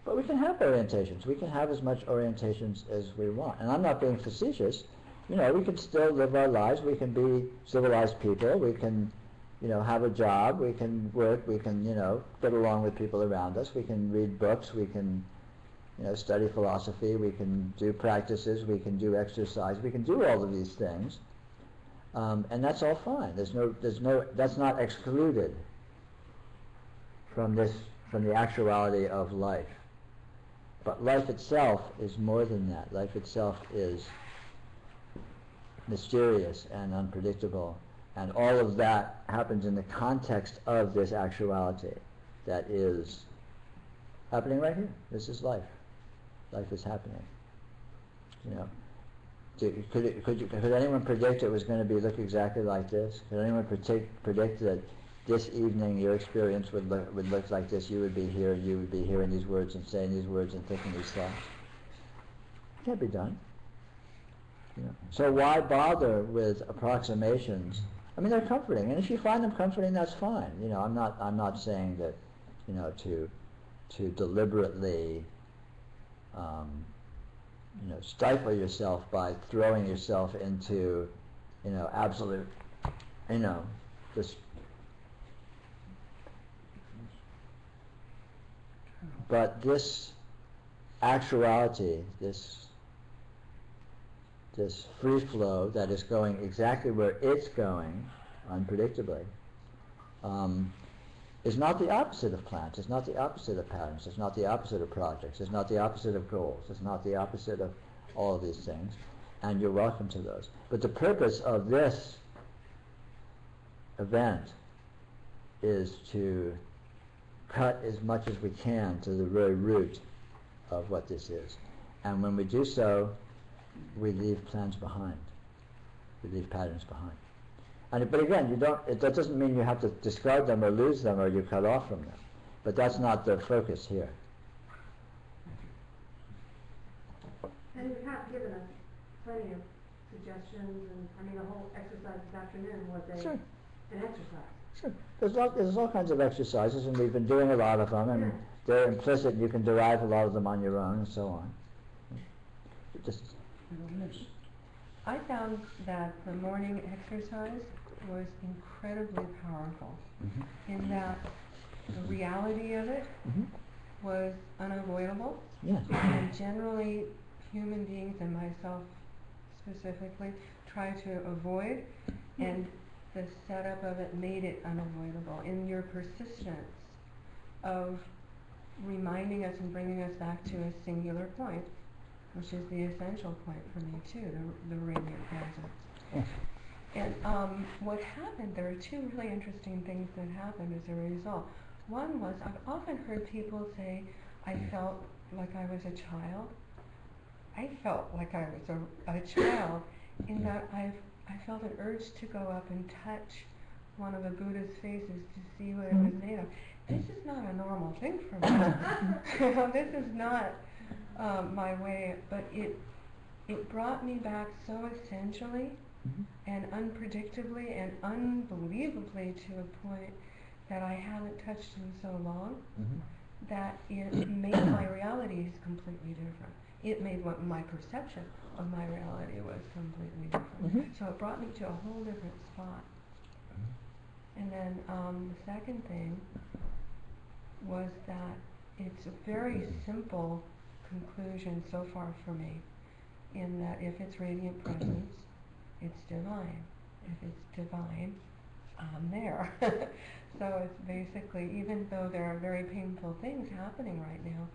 But we can have orientations. We can have as much orientations as we want. And I'm not being facetious. We can still live our lives. We can be civilized people. We can, have a job. We can work. We can, get along with people around us. We can read books. We can, study philosophy. We can do practices. We can do exercise. We can do all of these things. And that's all fine. That's not excluded from the actuality of life. But life itself is more than that. Life itself is mysterious and unpredictable, and all of that happens in the context of this actuality that is happening right here. This is life. Life is happening. You know, could anyone predict it was going to look exactly like this? Could anyone predict that this evening your experience would look like this? You would be here, you would be hearing these words and saying these words and thinking these thoughts. It can't be done. You know? So why bother with approximations? I mean, they're comforting, and if you find them comforting, that's fine. You know, I'm not saying that, you know, to deliberately, you know, stifle yourself by throwing yourself into, you know, absolute, you know, this. But this actuality, this free flow that is going exactly where it's going, unpredictably, is not the opposite of plans. It's not the opposite of patterns. It's not the opposite of projects. It's not the opposite of goals. It's not the opposite of all of these things. And you're welcome to those. But the purpose of this event is to cut as much as we can to the very root of what this is. And when we do so, we leave plans behind. We leave patterns behind. But again, that doesn't mean you have to discard them or lose them or you're cut off from them. But that's not the focus here. And you have given us plenty of suggestions, and I mean, the whole exercise this afternoon was Sure. an exercise. Sure. There's all kinds of exercises, and we've been doing a lot of them, and Yeah. they're implicit. You can derive a lot of them on your own, and so on. Just I found that the morning exercise was incredibly powerful in that the reality of it was unavoidable. Yes. And generally, human beings, and myself specifically, try to avoid, and the setup of it made it unavoidable. In your persistence of reminding us and bringing us back to a singular point, which is the essential point for me too, the radiant presence. Yes. And what happened, there are two really interesting things that happened as a result. One was, I've often heard people say, I felt like I was a child. I felt like I was a child in that I felt an urge to go up and touch one of the Buddha's faces to see what it was made of. This is not a normal thing for me. This is not my way, but it brought me back so essentially and unpredictably and unbelievably to a point that I haven't touched in so long that it made my realities completely different. It made what my perception of my reality was completely different. So it brought me to a whole different spot. And then the second thing was that it's a very simple conclusion so far for me, in that if it's radiant presence, it's divine. If it's divine, I'm there. So it's basically, even though there are very painful things happening right now,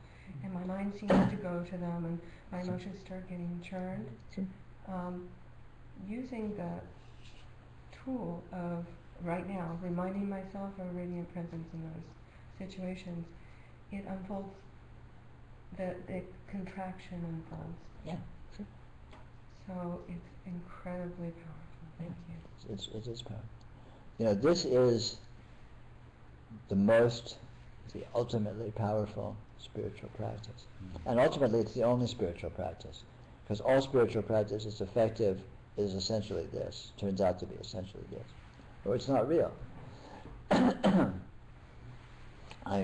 and my mind seems to go to them, and my emotions start getting churned, using the tool of right now, reminding myself of radiant presence in those situations, it unfolds, the contraction unfolds. Yeah, sure. So it's incredibly powerful. Thank you. It is powerful. You know, this is the ultimately powerful spiritual practice. And ultimately it's the only spiritual practice. Because all spiritual practice is effective is essentially this, turns out to be essentially this. Or it's not real.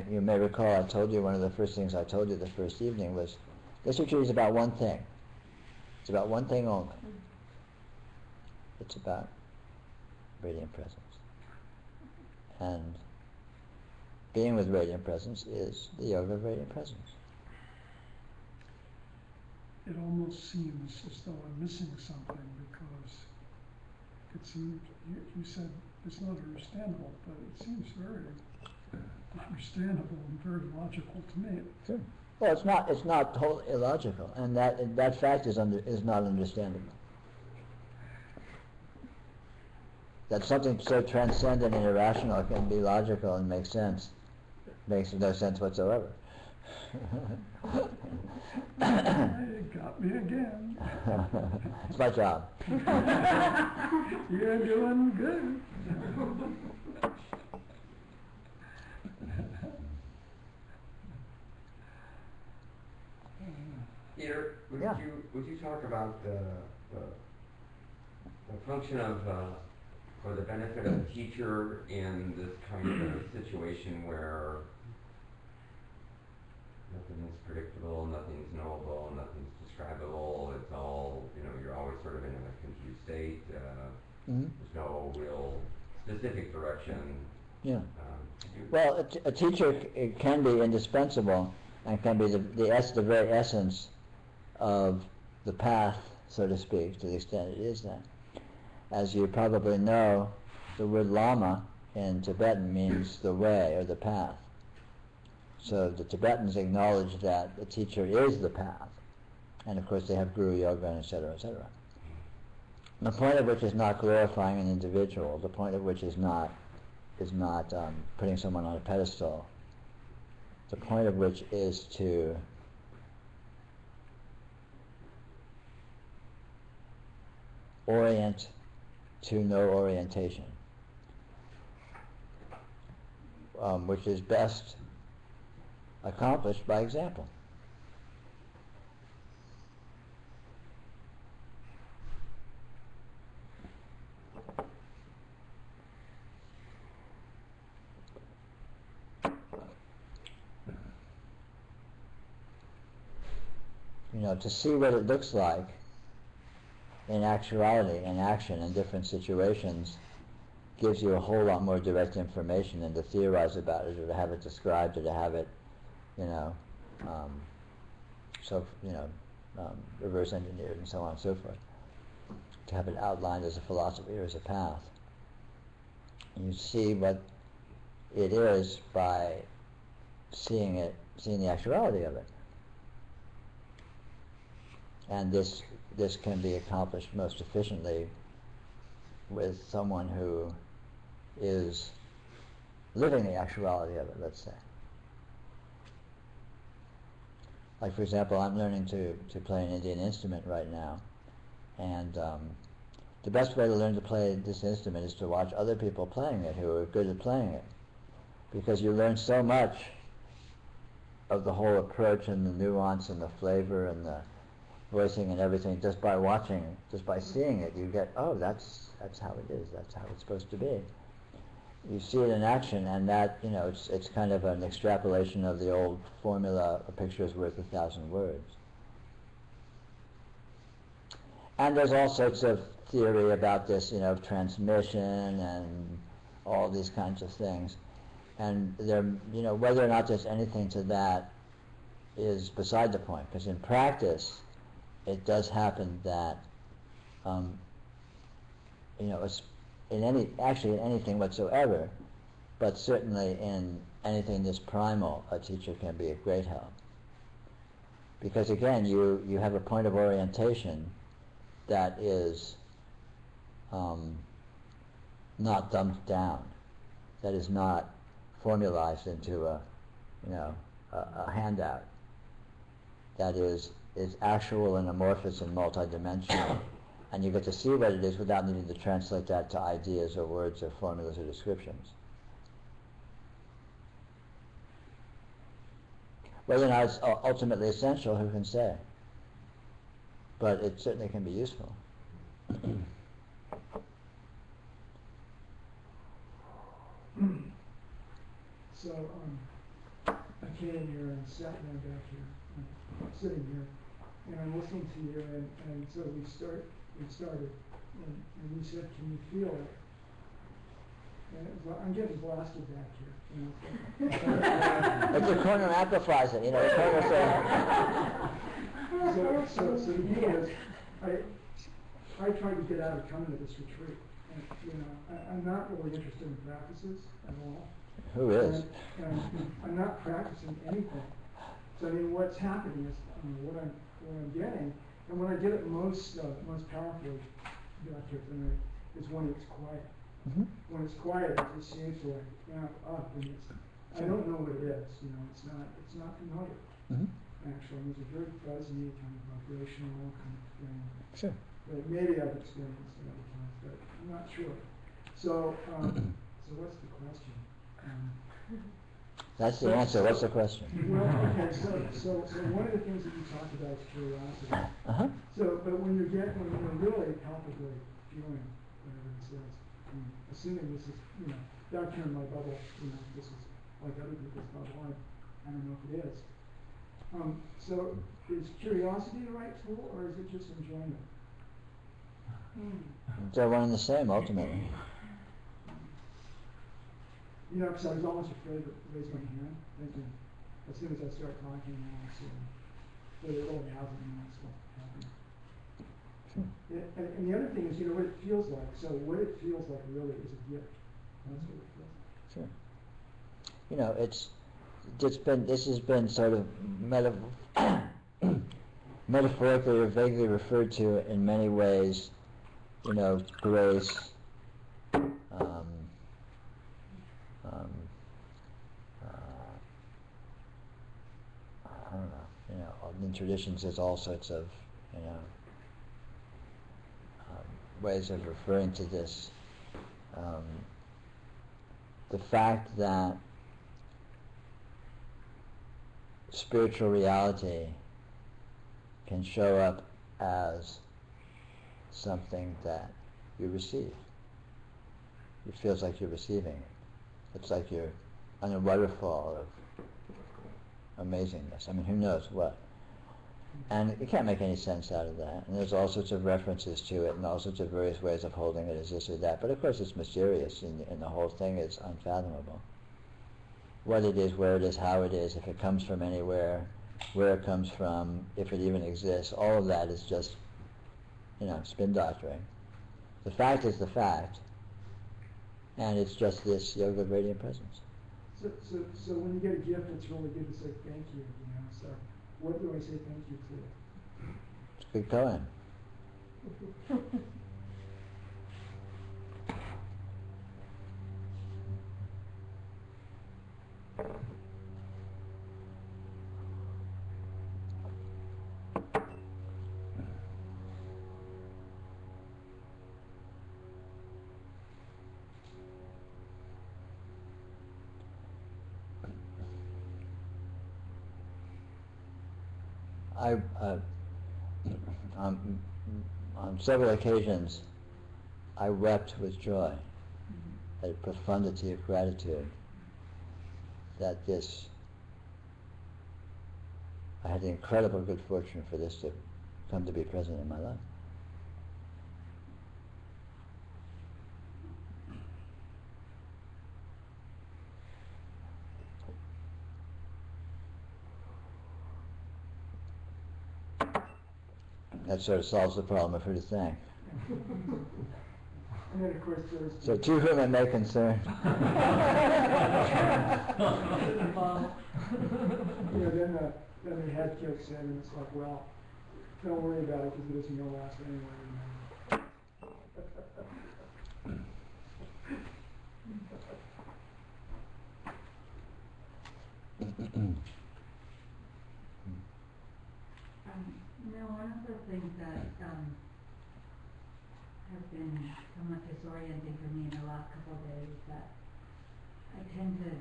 You may recall I told you one of the first things I told you the first evening was, this retreat is about one thing. It's about one thing only. It's about radiant presence. And being with radiant presence is the yoga of radiant presence. It almost seems as though I'm missing something, because it seemed, you said it's not understandable, but it seems very understandable and very logical to me. Sure. Well, it's not totally illogical, and that fact is not understandable. That something so transcendent and irrational can be logical and make sense makes no sense whatsoever. You got me again. It's my job. You're doing good. Peter, Yeah. would you talk about the function of or the benefit of a teacher in this kind of a situation where nothing is predictable, nothing's knowable, nothing's describable, it's all, you're always sort of in a confused state, there's no real specific direction. Yeah. Well, a teacher it can be indispensable and can be the very essence of the path, so to speak, to the extent it is that. As you probably know, the word lama in Tibetan means the way or the path. So the Tibetans acknowledge that the teacher is the path. And of course they have guru yoga, and et cetera, et cetera. The point of which is not glorifying an individual, the point of which is not putting someone on a pedestal. The point of which is to orient to no orientation, which is best accomplished by example. To see what it looks like in actuality, in action, in different situations, gives you a whole lot more direct information than to theorize about it or to have it described or to have it, reverse engineered and so on and so forth. To have it outlined as a philosophy or as a path. And you see what it is by seeing the actuality of it. And this can be accomplished most efficiently with someone who is living the actuality of it, let's say. Like, for example, I'm learning to play an Indian instrument right now, and the best way to learn to play this instrument is to watch other people playing it who are good at playing it, because you learn so much of the whole approach and the nuance and the flavor and the voicing and everything just by watching, just by seeing it. You get, oh, that's how it is, that's how it's supposed to be. You see it in action, and that, it's kind of an extrapolation of the old formula, a picture is worth 1,000 words. And there's all sorts of theory about this, transmission and all these kinds of things. And there, whether or not there's anything to that is beside the point, because in practice, it does happen that, it's in anything whatsoever, but certainly in anything this primal, a teacher can be of great help. Because again, you have a point of orientation that is not dumped down, that is not formalized into a handout, that is actual and amorphous and multidimensional, and you get to see what it is without needing to translate that to ideas or words or formulas or descriptions. Whether or not it's ultimately essential, who can say? But it certainly can be useful. So I came here and sat down back here, sitting here, and I'm listening to you, and so we started, and you said, can you feel it? And I'm getting blasted back here. But the corner amplifies it, the corner So the deal is, I tried to get out of coming to this retreat, I'm not really interested in practices at all. Who is? And I'm not practicing anything. So I mean, what's happening is what I'm getting, and when I get it most powerfully, Dr. Tonight, is when it's quiet. Mm-hmm. When it's quiet, it just seems to like amp up, and I don't know what it is. It's not familiar. Mm-hmm. Actually, it's a very fuzzy kind of vibrational kind of thing. Sure. But maybe I've experienced it other times, but I'm not sure. So, so what's the question? That's the answer. What's the question? Well, okay, so one of the things that you talked about is curiosity. Uh-huh. So, but when you're really palpably feeling whatever this is, assuming this is, down here in my bubble, this is like other people's bubble, I don't know if it is. So is curiosity the right tool, or is it just enjoyment? They're one and the same, ultimately. Because I was almost afraid to raise my hand, thinking as soon as I start talking, I'll see. But it really hasn't, it's not happening. And the other thing is, what it feels like. So what it feels like really is a gift. That's what it feels like. Sure. This has been sort of metaphorically or vaguely referred to in many ways. Grace. I don't know. In traditions, there's all sorts of, ways of referring to this. The fact that spiritual reality can show up as something that you receive. It feels like you're receiving it. It's like you're on a waterfall of amazingness. I mean, who knows what? And you can't make any sense out of that. And there's all sorts of references to it and all sorts of various ways of holding it as this or that. But of course it's mysterious and the whole thing is unfathomable. What it is, where it is, how it is, if it comes from anywhere, where it comes from, if it even exists, all of that is just, spin doctoring. The fact is the fact, and it's just this yoga of radiant presence. So when you get a gift, it's really good to say thank you, So what do I say thank you to? It's a good koan. On several occasions, I wept with joy at a profundity of gratitude that I had the incredible good fortune for this to come to be present in my life. That sort of solves the problem of who to thank. And then of course there's... So to whom it may concern. Then the head kicks in and it's like, well, don't worry about it because it isn't going to last anyway. One of the things that has been somewhat disorienting for me in the last couple of days is that I tend to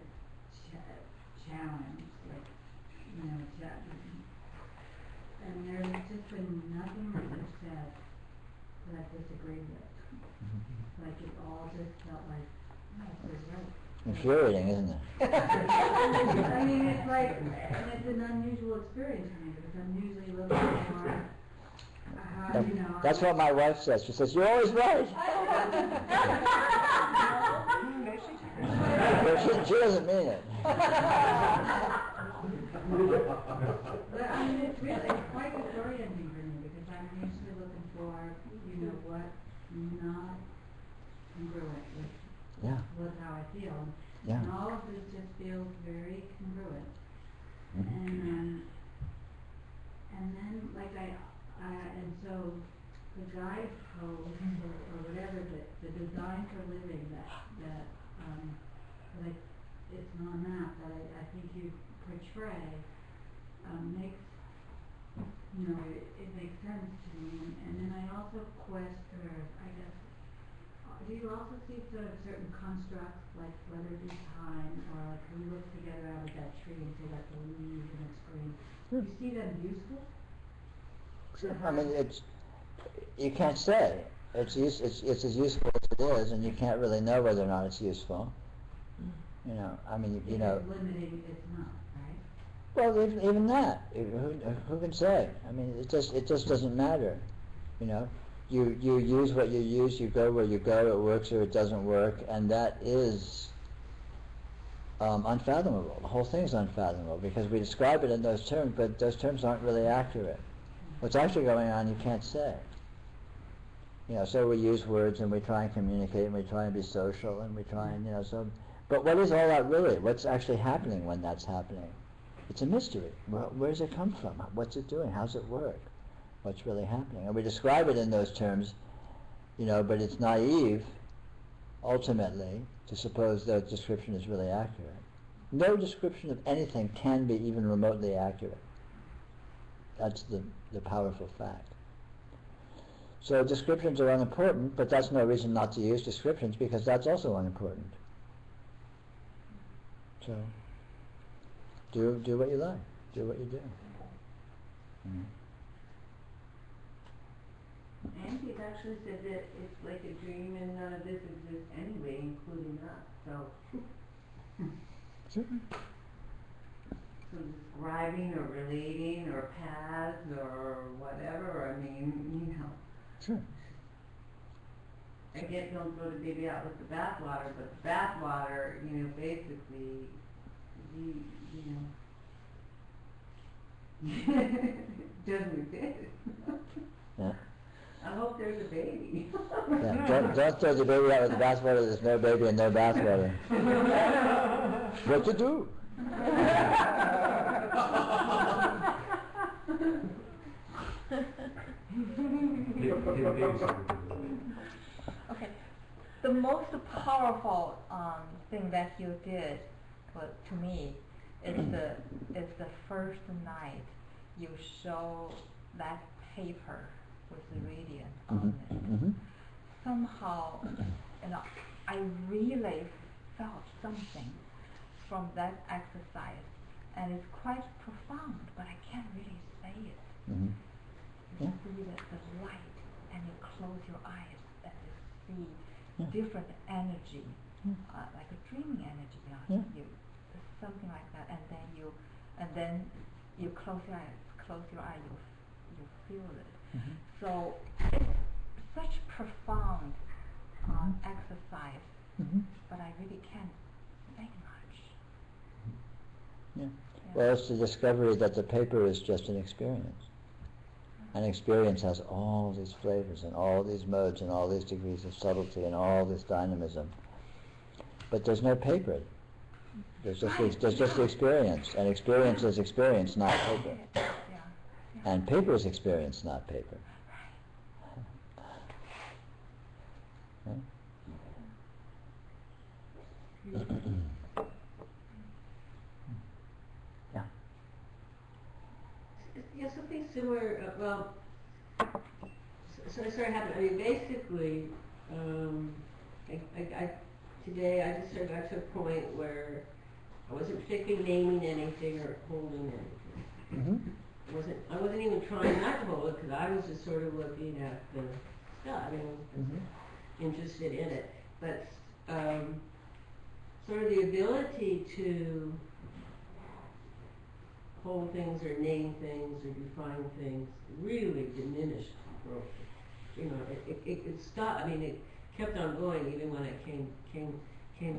challenge, and there's just been nothing that you've said that I disagree with. Like it all just felt like, no, this is right. Infuriating, isn't it? I mean, it's like, and it's an unusual experience for me because I'm usually a little bit more, That's what my wife says. She says, "You're always right." But she doesn't mean it. But I mean, it's quite disorienting for me because I'm usually looking for, what not congruent Yeah. with how I feel. Yeah. And all of this just feels very congruent. Mhm. And then, like and so the guidepost or whatever, the design for living like it's on that I think you portray, makes, it makes sense to me. And then I also do you also see sort of certain constructs, like whether it be time, or like we look together out of that tree and see like the leaves and it's green. Do you see them useful? I mean, you can't say. It's as useful as it is, and you can't really know whether or not it's useful. I mean, If it's limiting, it's not, right? Well, even that, who can say? I mean, it just doesn't matter. You use what you use, you go where you go, it works or it doesn't work, and that is unfathomable. The whole thing is unfathomable because we describe it in those terms, but those terms aren't really accurate. What's actually going on, you can't say. So we use words and we try and communicate and we try and be social and we try and, but what is all that really? What's actually happening when that's happening? It's a mystery. Where does it come from? What's it doing? How's it work? What's really happening? And we describe it in those terms, but it's naive, ultimately, to suppose that description is really accurate. No description of anything can be even remotely accurate. That's the powerful fact. So descriptions are unimportant, but that's no reason not to use descriptions because that's also unimportant. So do what you like. Do what you do. Andy actually said that it's like a dream and none of this exists anyway, including us. So So describing or relating or paths or whatever, I mean, Sure. I guess don't throw the baby out with the bathwater, but the bathwater, basically, doesn't exist. Yeah. I hope there's a baby. Yeah. Don't throw the baby out with the bathwater. There's no baby and no bathwater. What to do? Okay. The most powerful thing that you did, to me, is the first night you show that paper with the radiant on it. Somehow, I really felt something from that exercise, and it's quite profound, but I can't really say it. You see the light, and you close your eyes, and you see different energy, like a dreaming energy behind you, something like that, and then you close your eyes, you feel it. So it's such profound exercise, but I really can't say much. Yeah. Well, it's the discovery that the paper is just an experience. An experience has all these flavors and all these modes and all these degrees of subtlety and all this dynamism. But there's no paper. There's just the experience. And experience is experience, not paper. And paper is experience, not paper. Yeah, something similar, so it sort of happened, I mean, basically, today I just sort of got to a point where I wasn't particularly naming anything or holding anything. I wasn't even trying not to hold it because I was just sort of looking at the stuff, I mean, I was interested in it. But sort of the ability to hold things or name things or define things really diminished growth. It stopped. I mean, it kept on going even when I came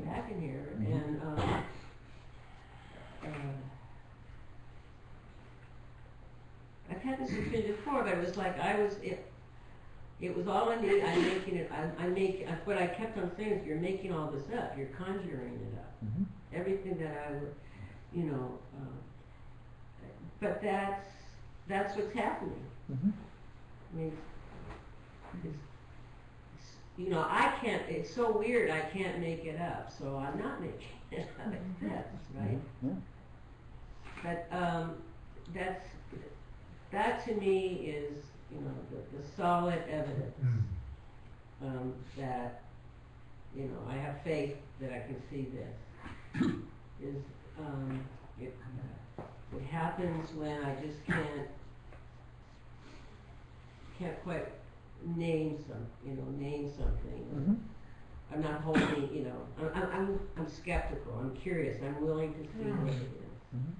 back in here. And I've had this experience before, but it was like It was all in me. I'm making it. What I kept on saying is, you're making all this up. You're conjuring it up. Mhm. Everything that I would, you know. But that's what's happening. Mhm. I mean, you know, I can't. It's so weird. I can't make it up. So I'm not making it up. It's this, right? Yeah. But that to me is, you know, the solid evidence that, you know, I have faith that I can see this. Is it happens when I just can't quite name something. Mhm. I'm not holding, you know. I'm skeptical. I'm curious. I'm willing to see what it is. Mhm.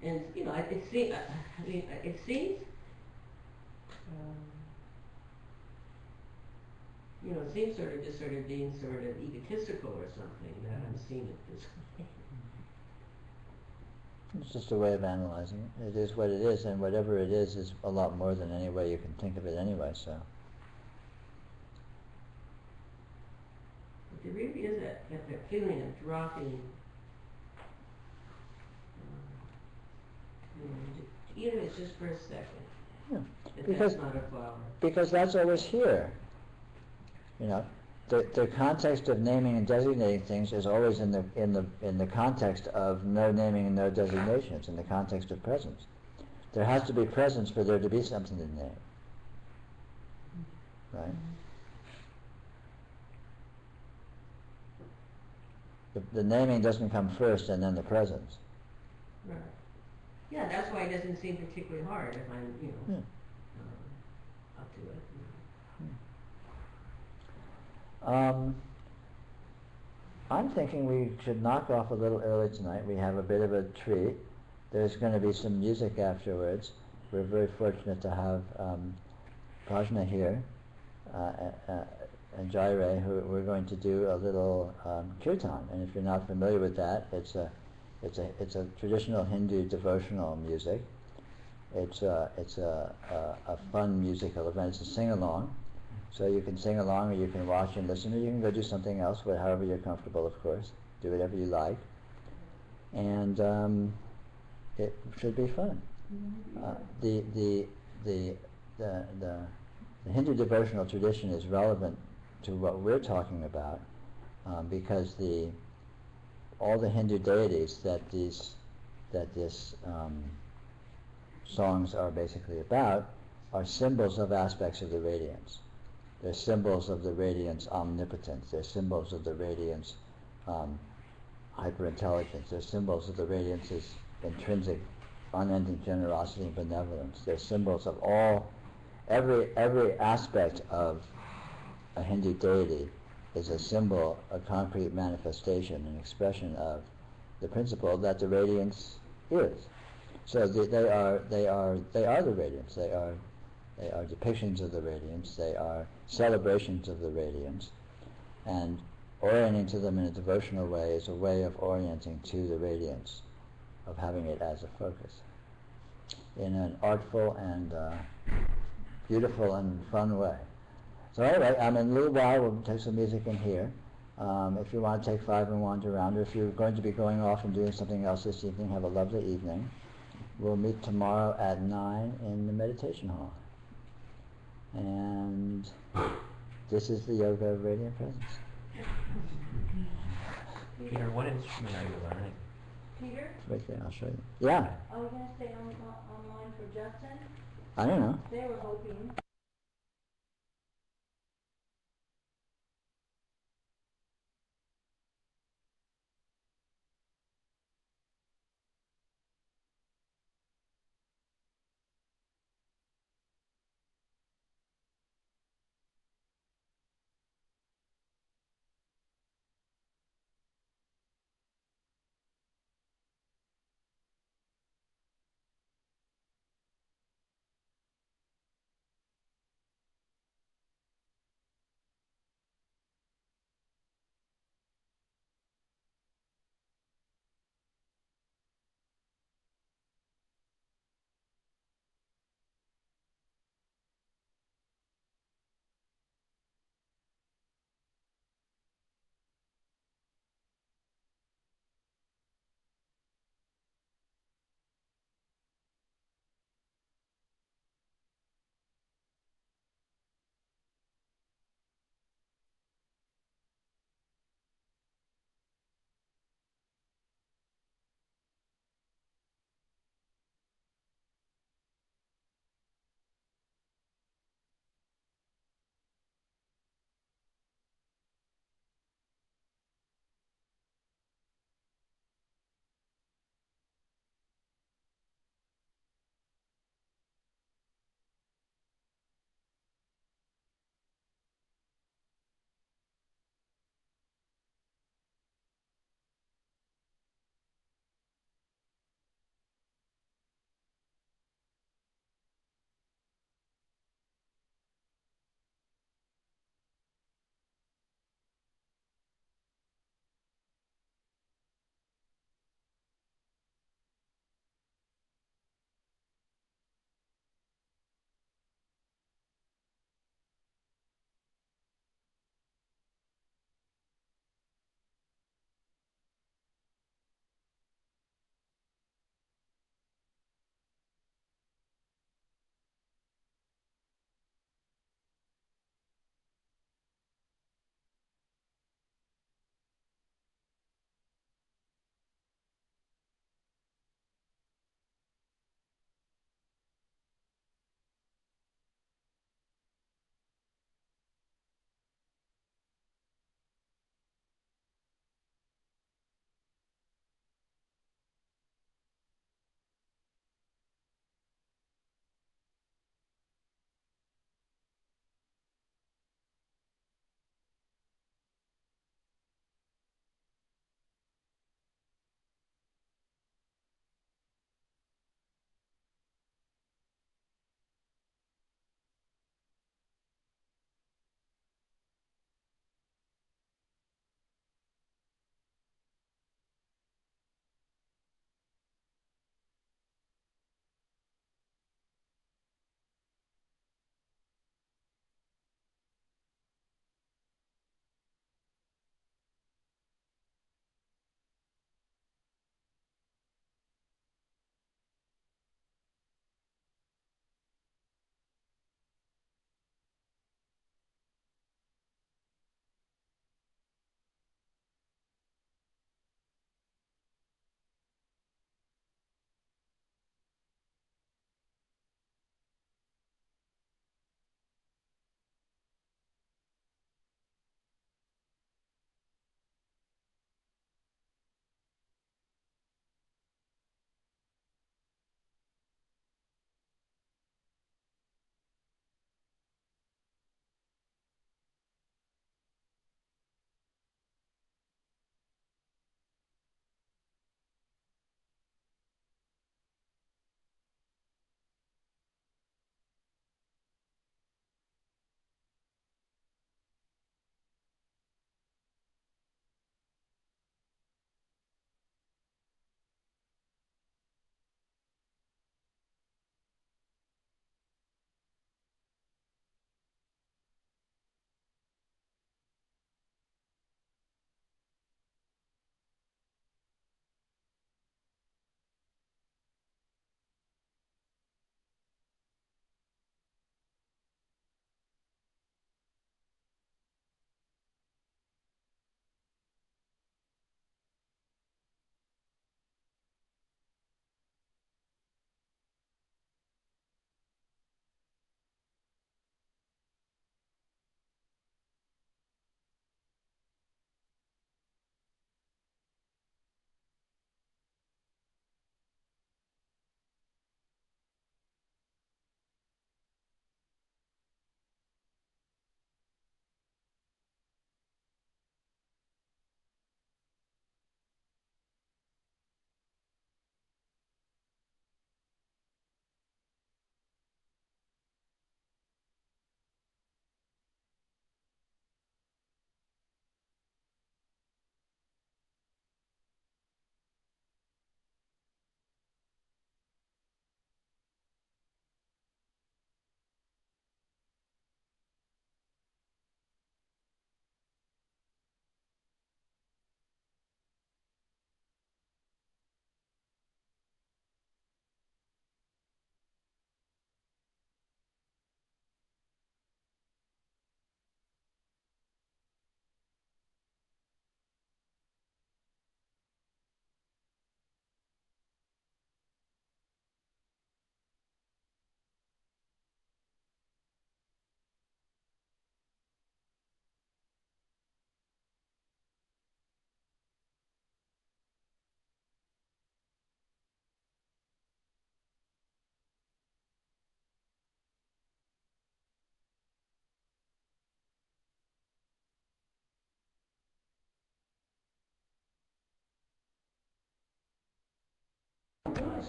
And you know, it seems, you know, it seems sort of being sort of egotistical or something that I'm seeing it this way. It's just a way of analyzing it. It is what it is, and whatever it is a lot more than any way you can think of it anyway, so. But there really is that feeling of dropping, you know, even if it's just for a second. Yeah. That's not a flower. Because that's always here. You know, the context of naming and designating things is always in the context of no naming and no designations, in the context of presence. There has to be presence for there to be something to name. Right? The naming doesn't come first and then the presence. Right. Yeah, that's why it doesn't seem particularly hard if I'm, you know, up to it. I'm thinking we should knock off a little early tonight. We have a bit of a treat. There's going to be some music afterwards. We're very fortunate to have Prajna here and Jaire, who we're going to do a little kirtan. And if you're not familiar with that, it's a traditional Hindu devotional music. It's a fun musical event. It's a sing-along. So you can sing along, or you can watch and listen, or you can go do something else, however you're comfortable, of course. Do whatever you like. And it should be fun. The Hindu devotional tradition is relevant to what we're talking about because all the Hindu deities that these songs are basically about are symbols of aspects of the radiance. They're symbols of the radiance omnipotence. They're symbols of the radiance hyperintelligence. They're symbols of the radiance's intrinsic unending generosity and benevolence. They're symbols of every aspect of a Hindu deity is a symbol, a concrete manifestation, an expression of the principle that the radiance is. So they are the radiance. They are depictions of the radiance. They are celebrations of the radiance, and orienting to them in a devotional way is a way of orienting to the radiance, of having it as a focus, in an artful and beautiful and fun way. So anyway, in a little while we'll take some music in here. If you want to take 5 and wander around, or if you're going to be going off and doing something else this evening, have a lovely evening. We'll meet tomorrow at 9 in the meditation hall. And this is the Yoga of Radiant Presence. Peter, what instrument are you learning? Peter, Right there, I'll show you. Yeah, are we going to stay online for Justin? I don't know. They were hoping.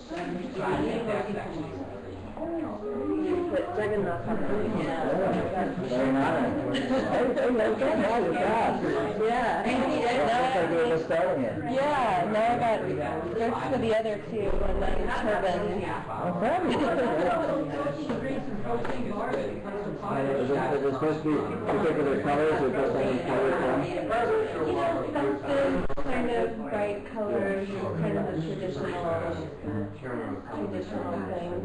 So I think that's actually But Jagannath, Very nice. Yeah. Looks like we're just starting it. Yeah, now I got search for the other two and then turban. Oh, fabulous. Is it supposed to be particular colors or just any color? Something kind of bright colors, kind of the traditional thing.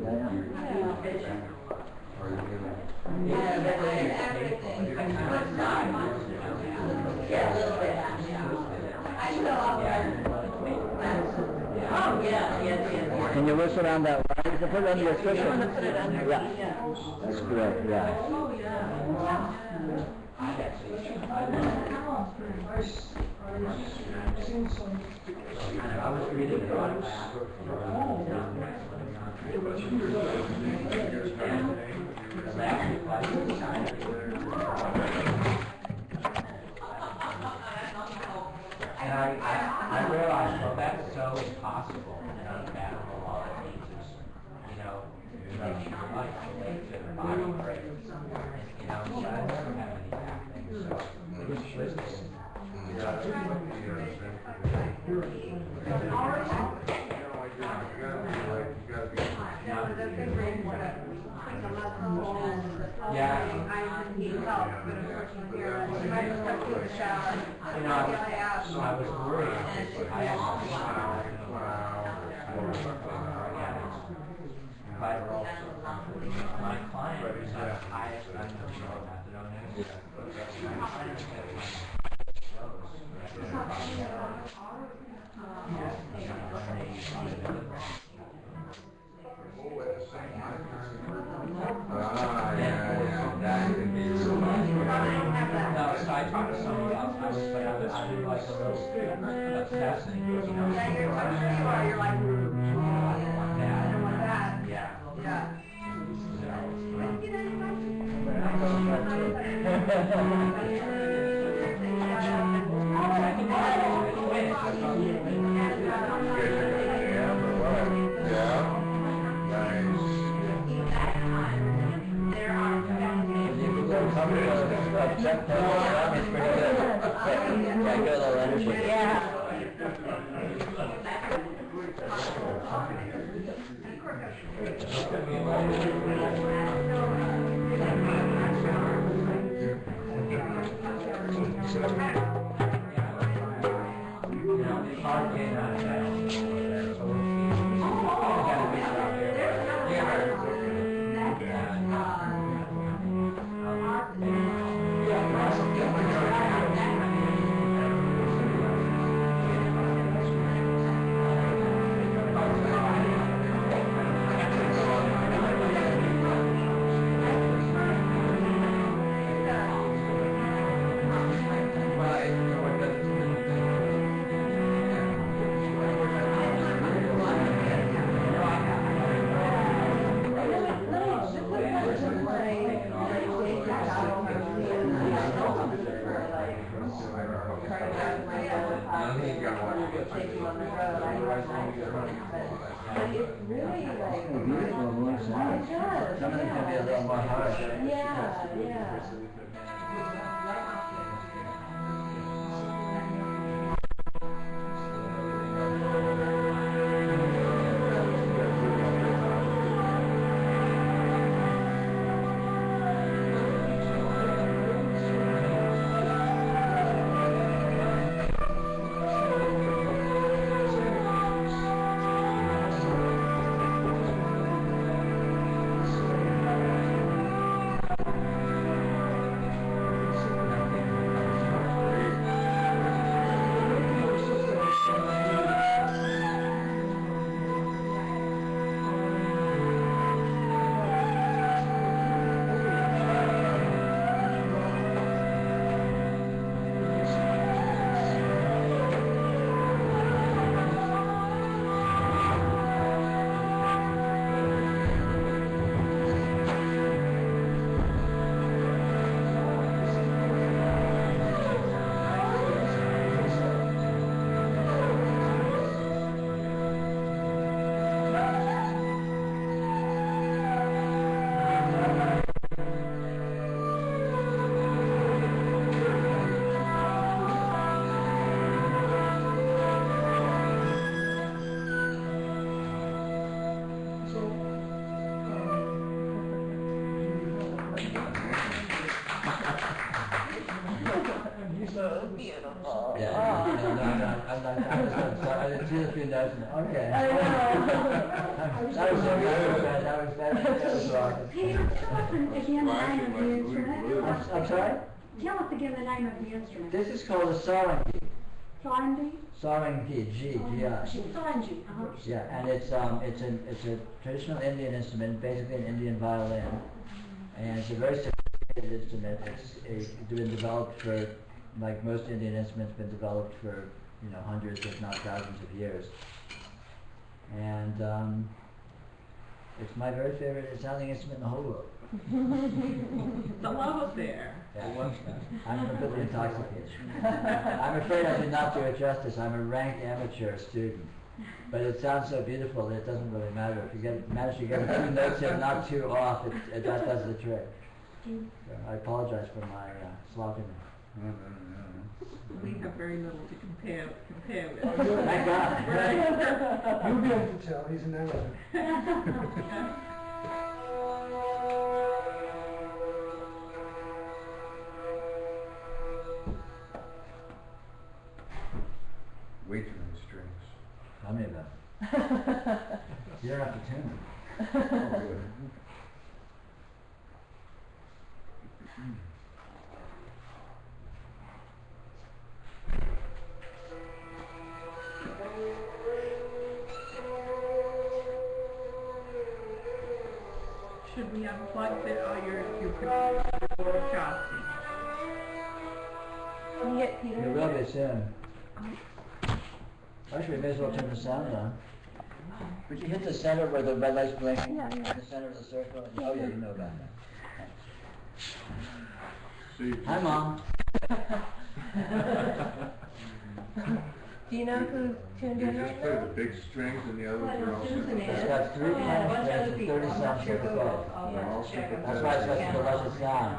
Can you list it on that line? You can put it under your cushion. Yeah. That's great, yeah. I was reading it on and I realized, well, that's so impossible in a matter of a law that means it's, you know, like related to the body break. You know, so I never have any back things, so it's listed. Yeah. You know, I was worried. I asked but my client is the highest uncontrolled No, so I talked to somebody else. I was like a little obsessed, you know. Yeah, you're like, Yeah. yeah. so beautiful. Yeah, I'm not, I didn't see the few notes. Okay. I know. That was so good, man. That was awesome. Peter, tell us again the name of the instrument. I'm sorry? Tell us again the name of the instrument. This is called a sarangi. Sarangi? Sarangi, G-I. Sarangi, Yeah, and it's a traditional Indian instrument, basically an Indian violin, and it's a very sophisticated instrument. It's been developed for, like most Indian instruments, been developed for hundreds, if not thousands of years. And it's my very favorite sounding instrument in the whole world. The love affair. Yeah, I'm completely intoxicated. I'm afraid I did not do it justice. I'm a ranked amateur student. But it sounds so beautiful that it doesn't really matter. If you manage to get a few notes in, not too off, that does the trick. So I apologize for my sloppiness. We have very little to compare with. Thank God. Right. You'll be able to tell, he's an amateur. Way too many strings. Tell me about it. You don't have to tune them. Oh, good. Should we have a plug bit or your workshop? Can you get Peter? You will be soon. Actually, we may as well turn the sound on. Would you hit the center where the red light's blinking? Yeah. The center of the circle? Oh, yeah, you know about that. See, Hi, Mom. Do you know who's tuned you in just right play now? the big strings and the others are all Susan sympathetic. It's got 3 plain strings and 30 sounds sympathetic. They're all sympathetic. That's why it's such a delicious sound.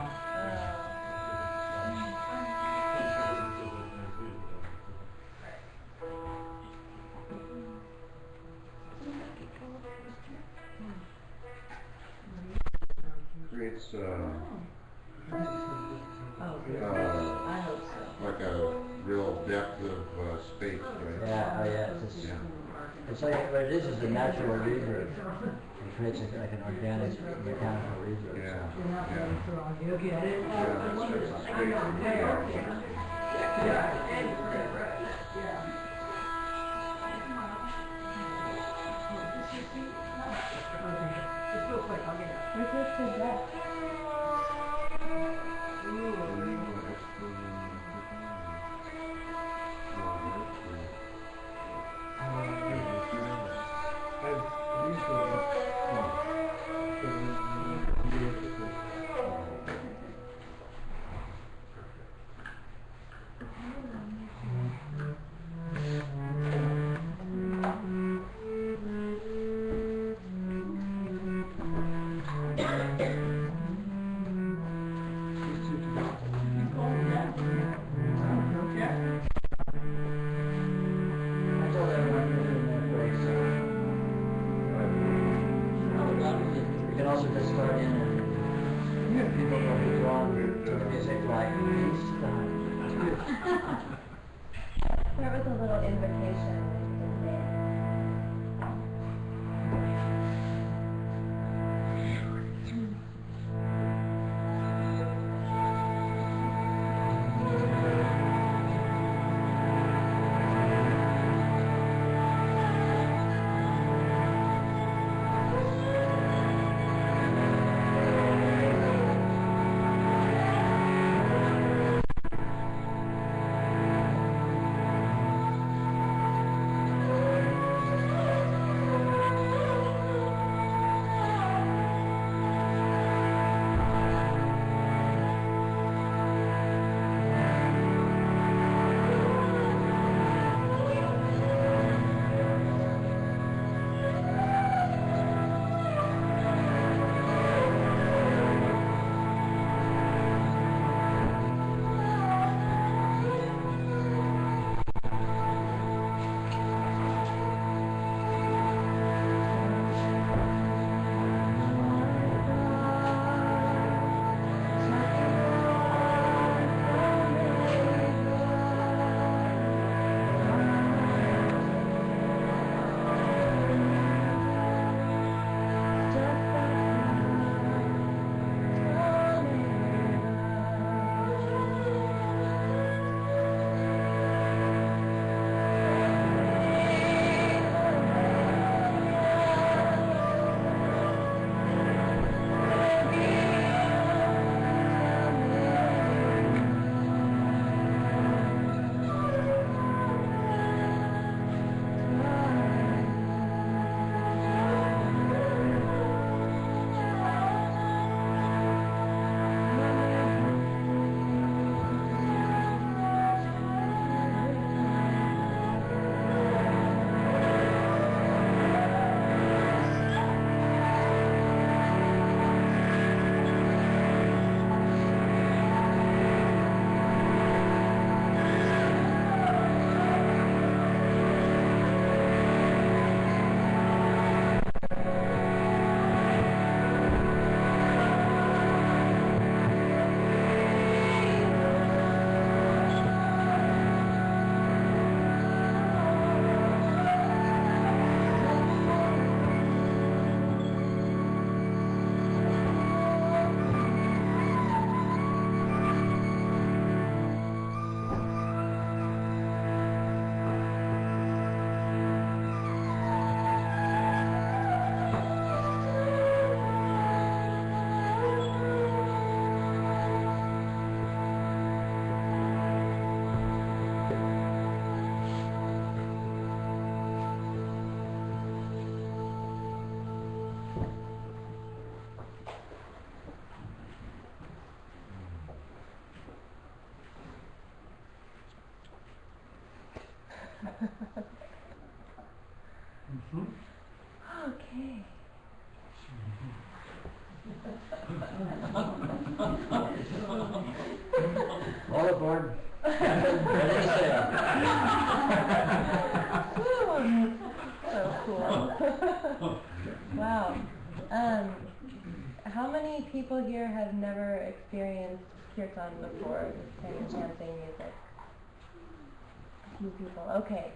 Creates, Oh, good. I hope so. like a real depth of space, right? Yeah, oh yeah, it's like, what it is a natural reverb. It creates like an organic mechanical reverb. Yeah, sound. yeah. You get it? Yeah, it's like space and chaos. Where's this at? I told everyone to do their breaks. You can also just start in and people will be drawn to the music like peace to the heart. There was a little invitation in there. Okay. All aboard. Ready to sail. So cool. Wow. How many people here have never experienced kirtan before, this kind of chanting music? A few people. Okay.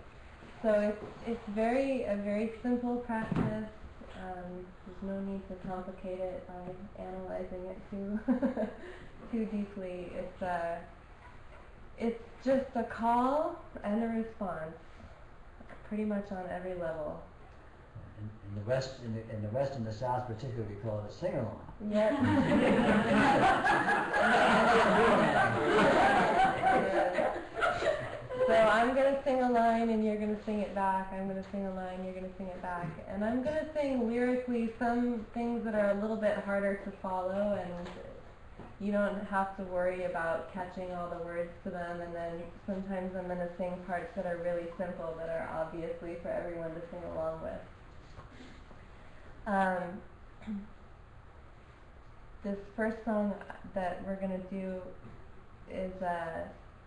So it's a very simple practice. There's no need to complicate it by analyzing it too deeply. It's just a call and a response, pretty much on every level. In the West, in the West and the South particularly, we call it a sing-along. Yep. So I'm going to sing a line and you're going to sing it back. I'm going to sing a line, you're going to sing it back. And I'm going to sing lyrically some things that are a little bit harder to follow, and you don't have to worry about catching all the words to them. And then sometimes I'm going to sing parts that are really simple, that are obviously for everyone to sing along with. This first song that we're going to do is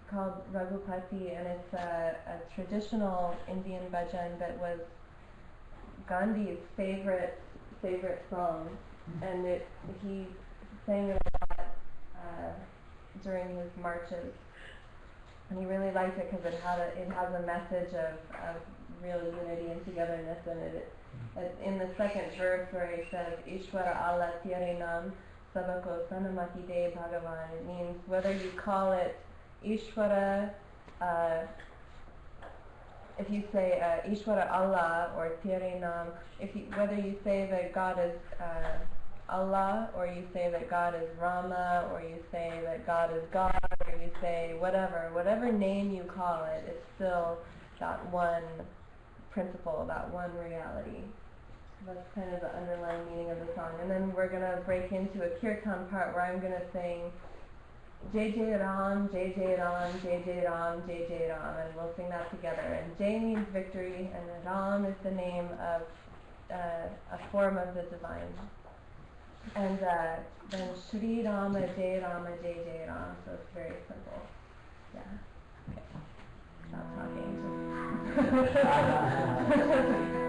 called Raghupati, and it's a traditional Indian bhajan that was Gandhi's favorite song, and he sang it a lot during his marches, and he really liked it because it has a message of real unity and togetherness in it. In the second verse where he says Ishwara Allah Tyare Nam Sabako Sanamati De Bhagavan, it means whether you call it Ishwara, if you say Ishwara Allah or Tyare Nam, whether you say that God is Allah, or you say that God is Rama, or you say that God is God, or you say whatever name you call it, it's still that one principle, that one reality. That's kind of the underlying meaning of the song. And then we're going to break into a kirtan part where I'm going to sing Jai Jai Ram, Jai Jai Ram, Jai Jai Ram, Jai Jai Ram, and we'll sing that together. And Jai means victory, and Ram is the name of a form of the divine. And then Shri Rama, Jai Rama, Jai Jai Ram, so it's very simple. Yeah. Okay. Stop talking. Jai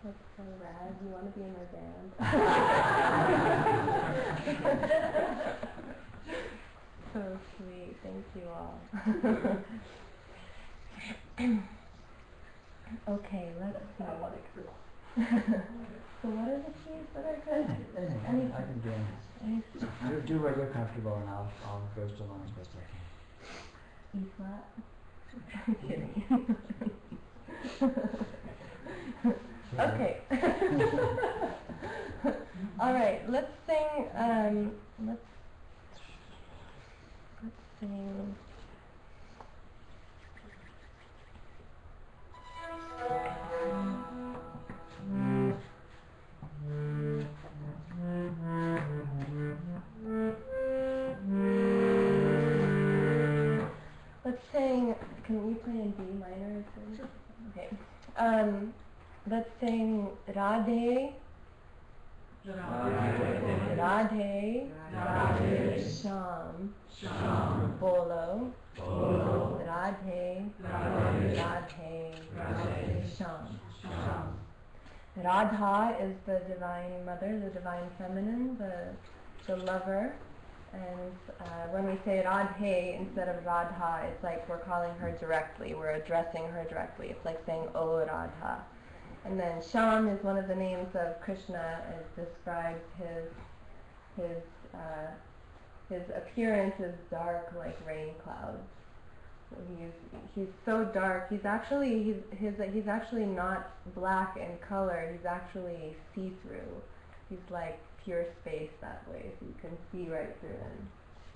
That's so rad. You want to be in my band? So sweet. Thank you all. Okay, let's see. So what are the keys that are good? Anything. I can do anything. Do where you're comfortable, and I'll bridge along as best I can. E flat. I'm kidding. Okay. All right. Let's sing. Let's sing. Let's sing. Can we play in B minor? Sure. Okay. Let's sing Radhe. Radhe. Sham. Bolo. Radhe. Radhe. Sham. Radha is the divine mother, the divine feminine, the lover. And when we say Radhe instead of Radha, it's like we're calling her directly, we're addressing her directly. It's like saying, "Oh Radha." And then Sham is one of the names of Krishna. It describes his appearance as dark like rain clouds. So he's so dark. He's actually not black in color. He's actually see-through. He's like pure space that way, so you can see right through him.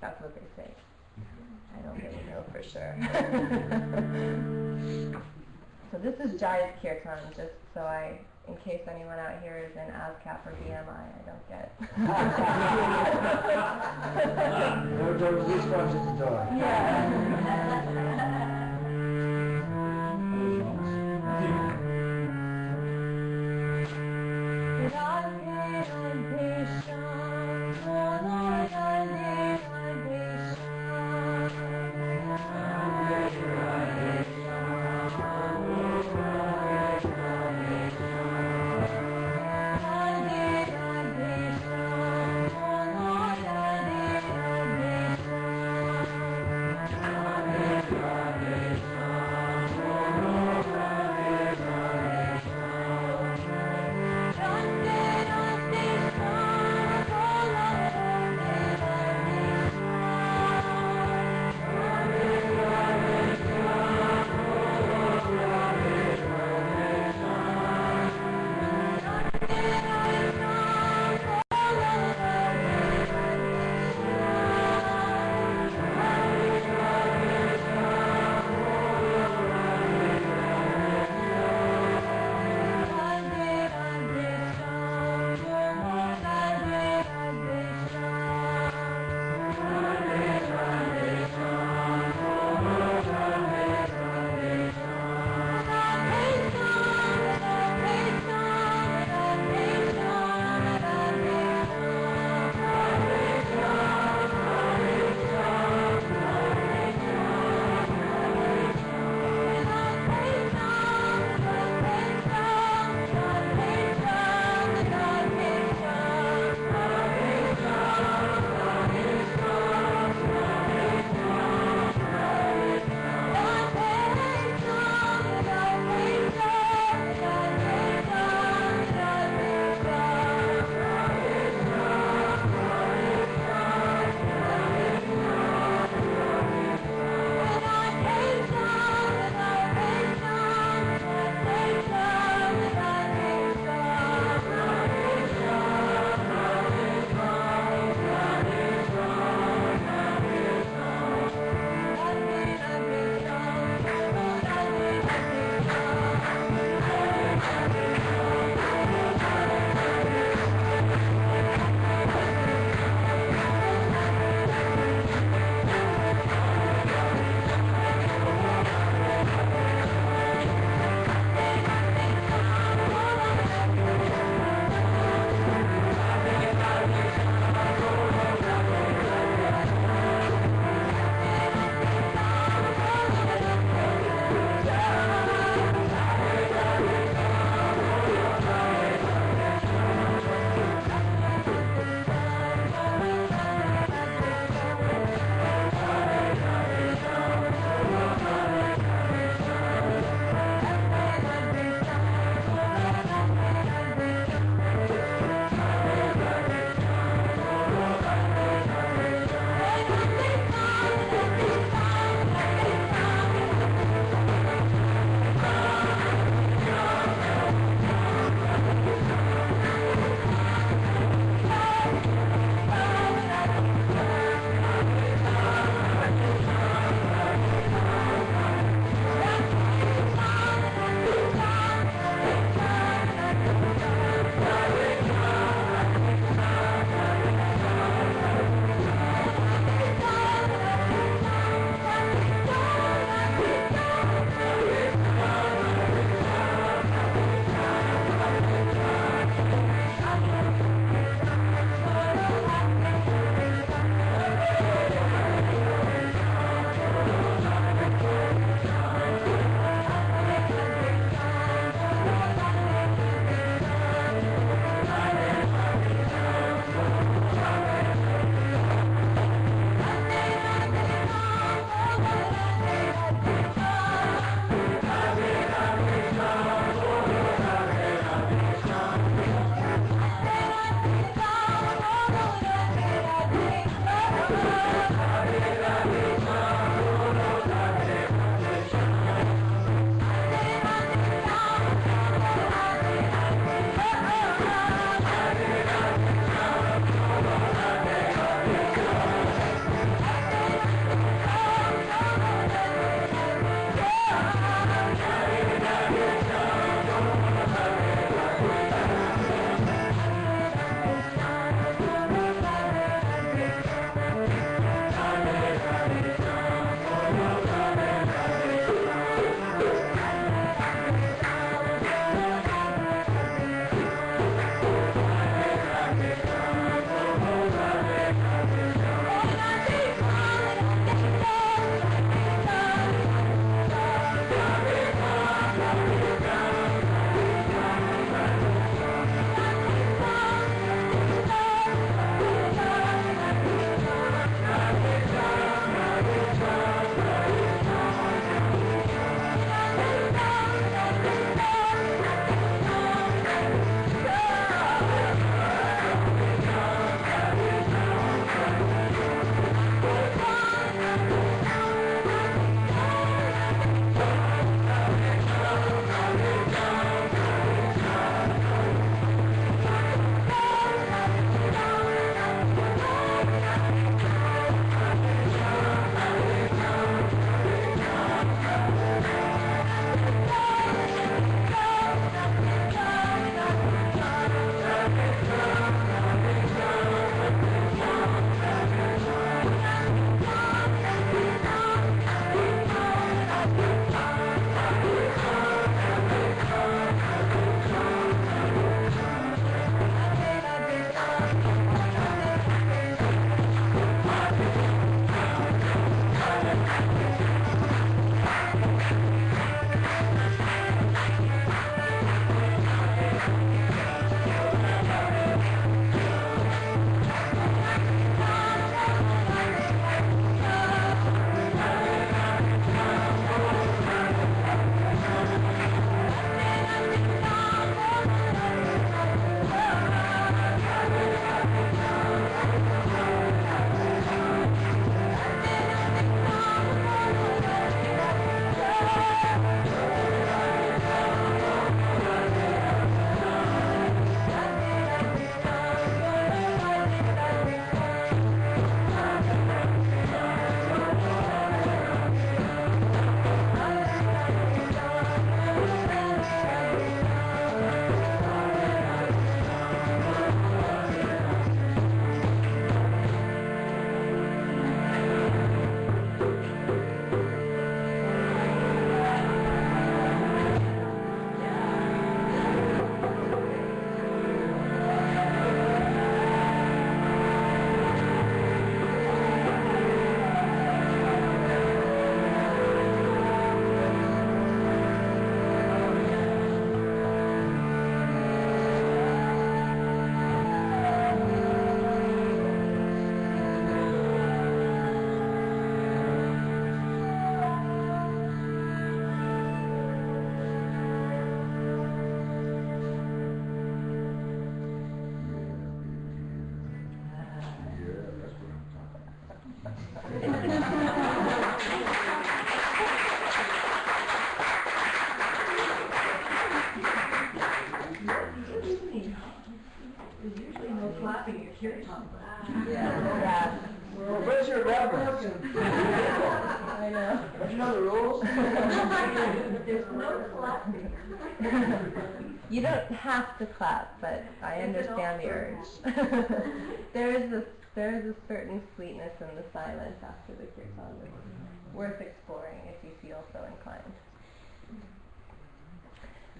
That's what they say. I don't really know for sure. So this is Jay's Kirtan, just so in case anyone out here is in ASCAP or BMI, I don't get. No release forms at the door. Radhe kirtan. Yeah. Well, where's your reverence? I know. Don't you know the rules? There's no clapping. You don't have to clap, but I understand the urge. there is a certain sweetness in the silence after the kirtan that's worth exploring if you feel so inclined.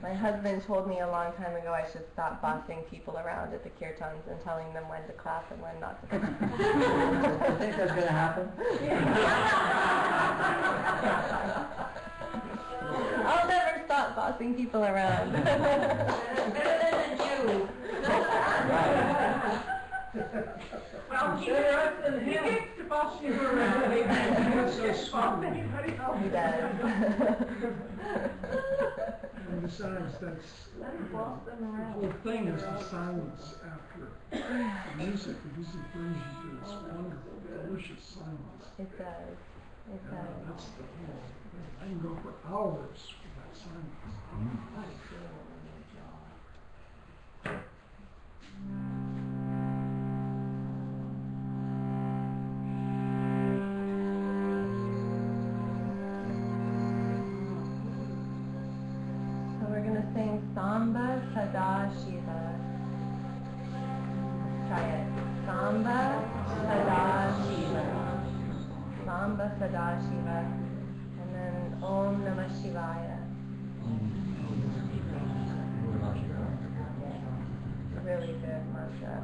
My husband told me a long time ago I should stop bossing people around at the kirtans and telling them when to clap and when not to clap. You think that's going to happen? I'll never stop bossing people around. Better than you. Well, he gets to boss you around. He does. He does. And besides, that's, Let him boss them the around. whole thing is the silence after the music. The music brings you to this wonderful, delicious silence. It does. It Yeah, does. that's the whole, I can go for hours with that silence. So we're going to sing Samba Sada Shiva. Try it. Samba Sada Shiva. Samba Sada Shiva. And then Om Namah Shivaya. Really good mantra.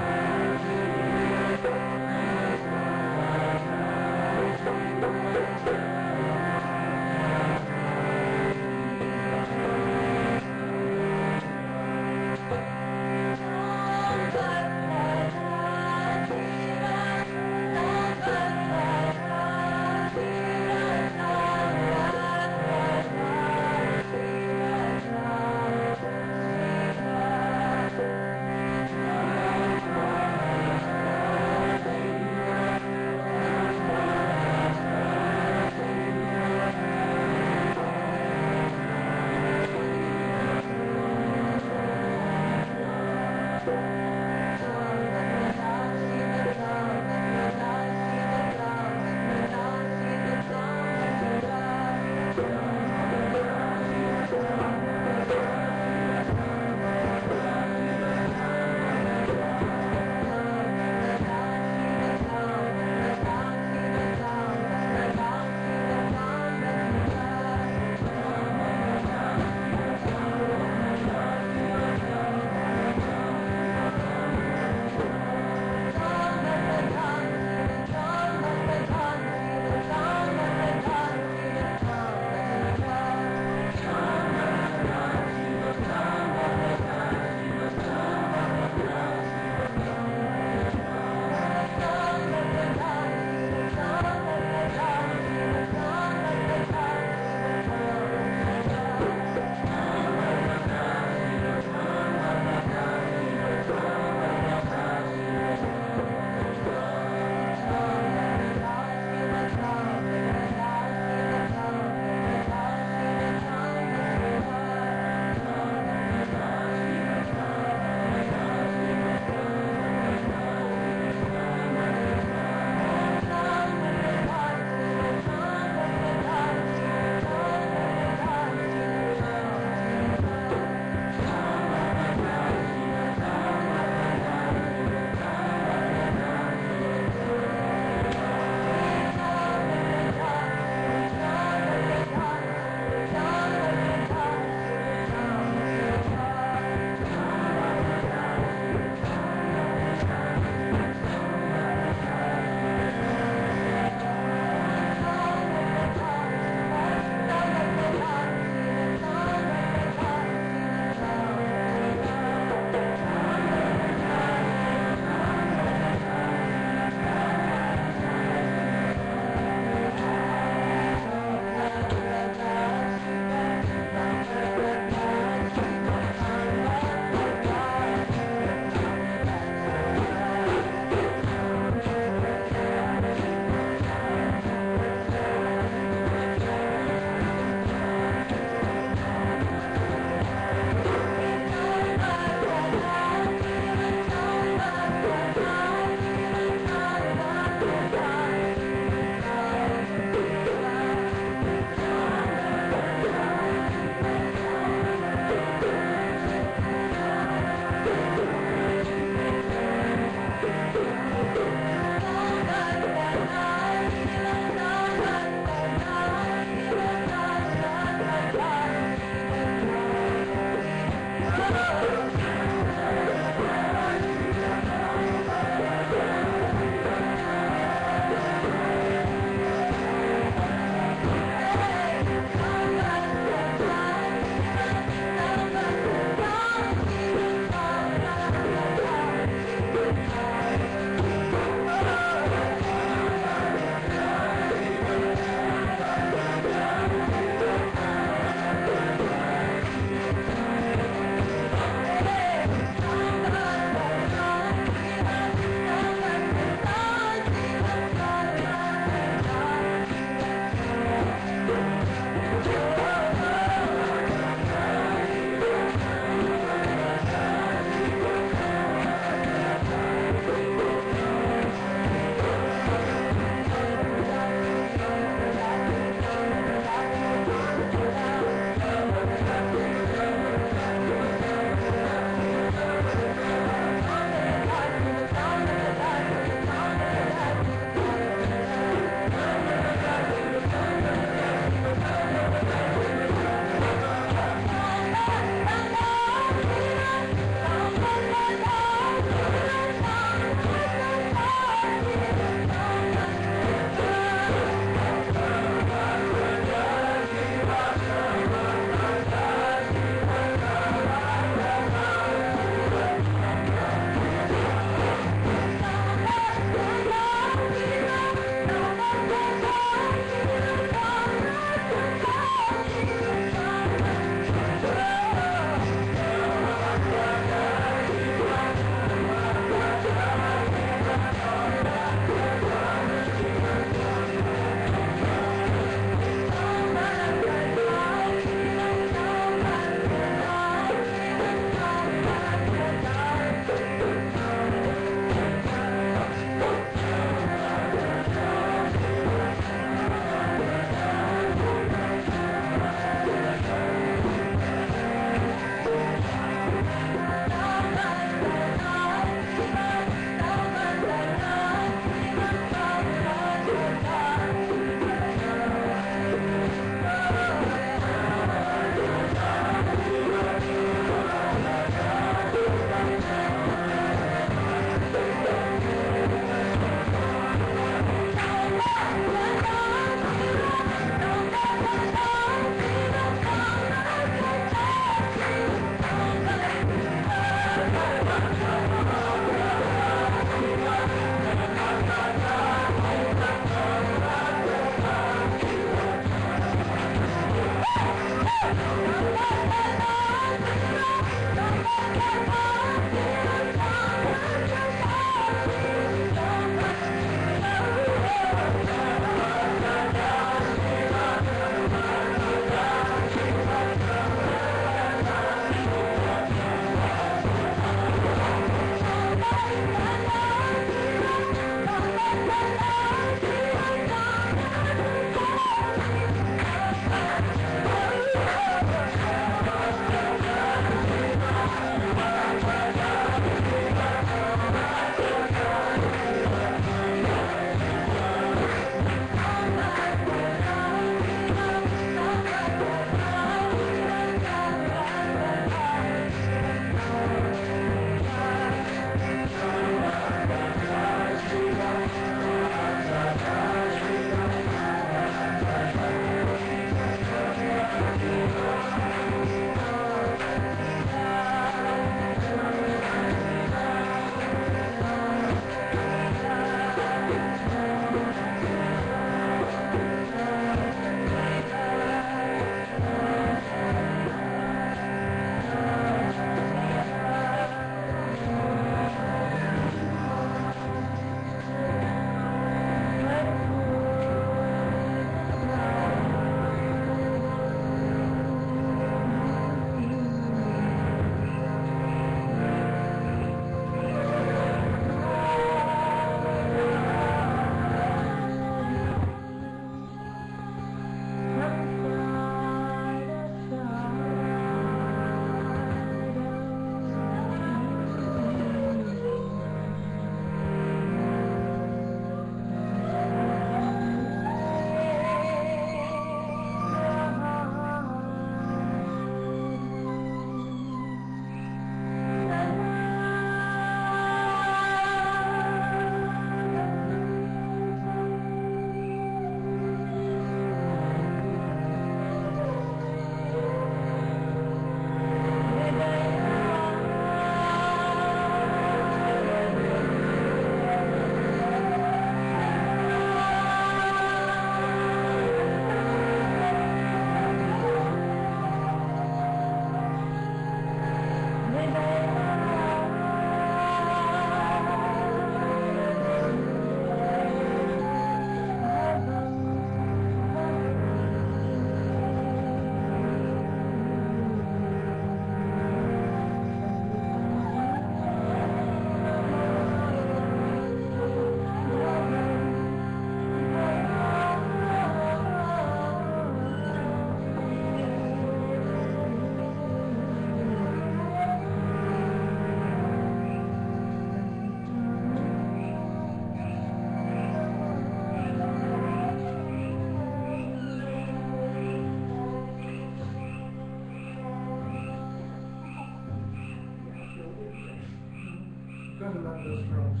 those strokes.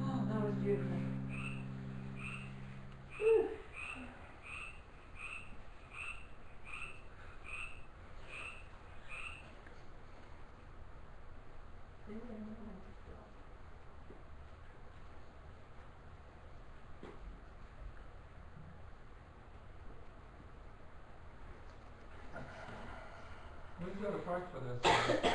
Oh, that was beautiful. Whew. Who's got a part for this?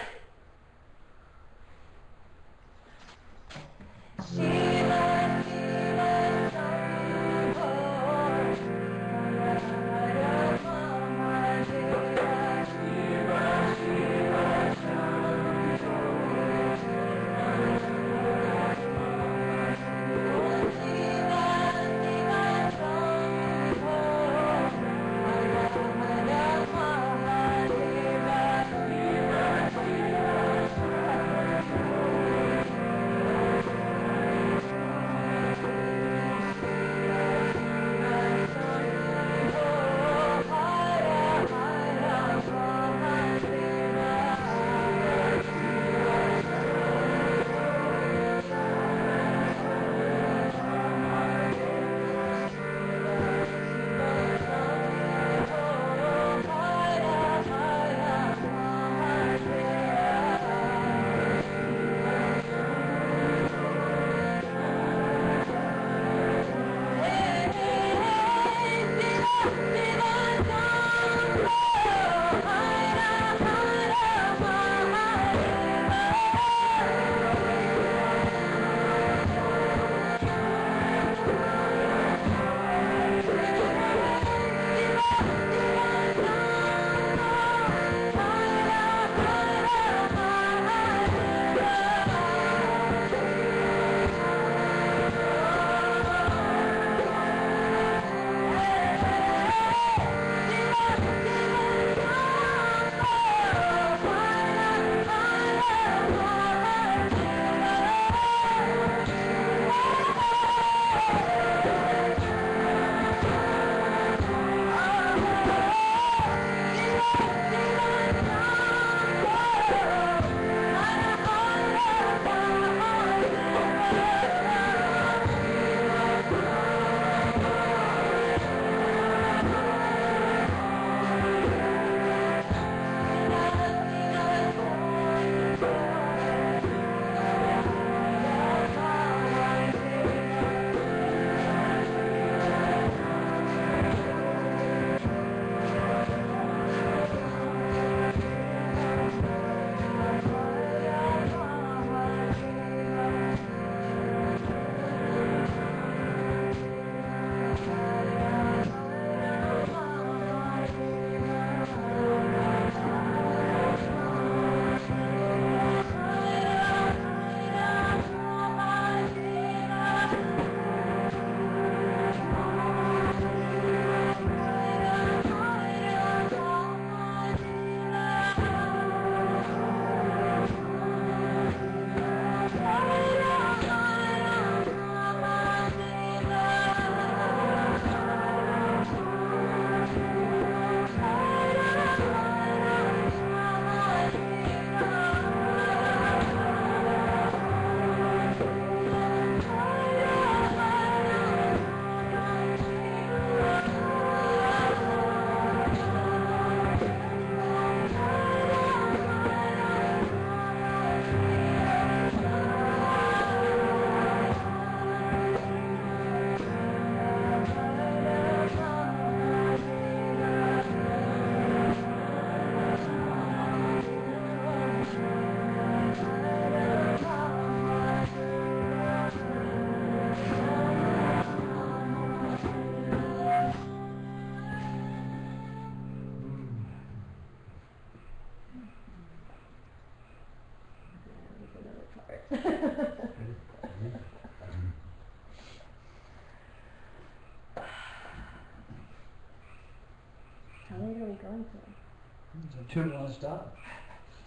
How long are we going for? Two non-stop.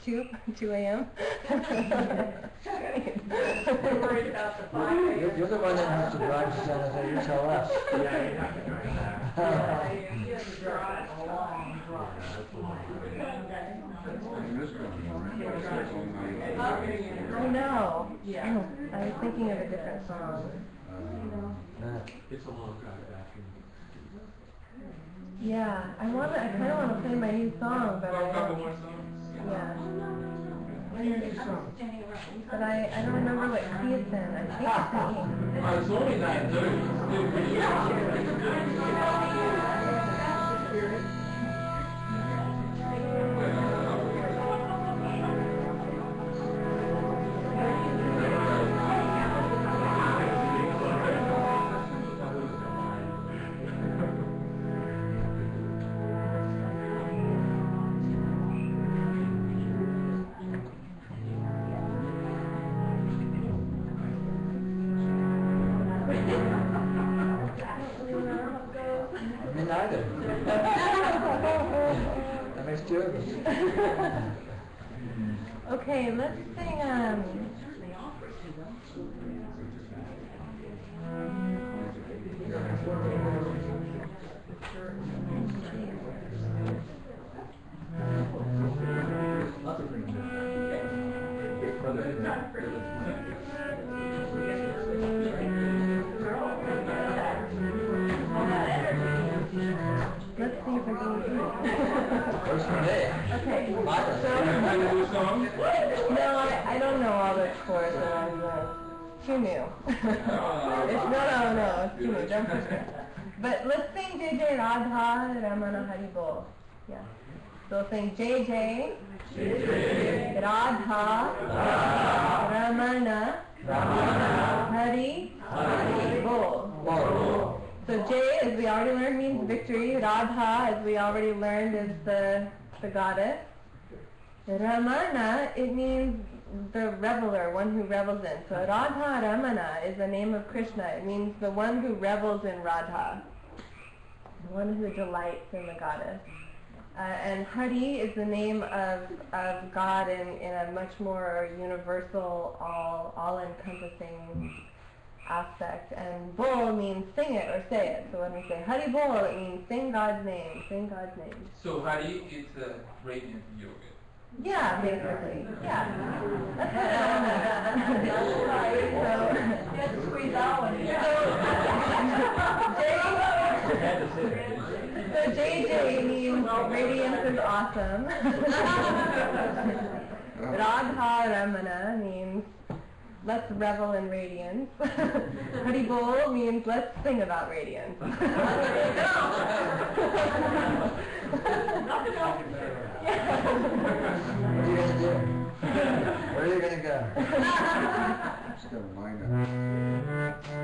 2 a.m. We're worried about the 5 a.m. You're the one that has to drive to San Jose, you tell us. Yeah, you have to drive that. You have to drive a long drive. I know. Yeah. I was thinking of a different song. It's a long drive back. Yeah, I kind of want to play my new song, but I don't. Yeah. But I don't remember what key it's in. I think it's in E. It's only 9:30. Me neither. That makes two of us. Okay, let's sing, let's see if I can Works for me. Okay. Mine. No, I don't know all the chords, and I'm too new. No, it's too new. Don't push it. But let's sing JJ Radha Ramana Hari Bol. Yeah. So we'll sing JJ Radha Ramana Hari Bol. So J, as we already learned, means victory. Radha, as we already learned, is the goddess. Ramana, it means the reveler, one who revels in. So Radha Ramana is the name of Krishna. It means the one who revels in Radha, the one who delights in the goddess. And Hari is the name of God in a much more universal, all-encompassing aspect. And Bol means sing it or say it. So when we say Hari Bol, it means sing God's name, sing God's name. So Hari is the radiant yoga. Yeah, basically. Yeah. Let's squeeze that one in. So JJ means radiance is awesome. Radha Ramana means let's revel in radiance. Hari Bol means let's sing about radiance. What are you going to do? Where are you going to go? Just got to line Radha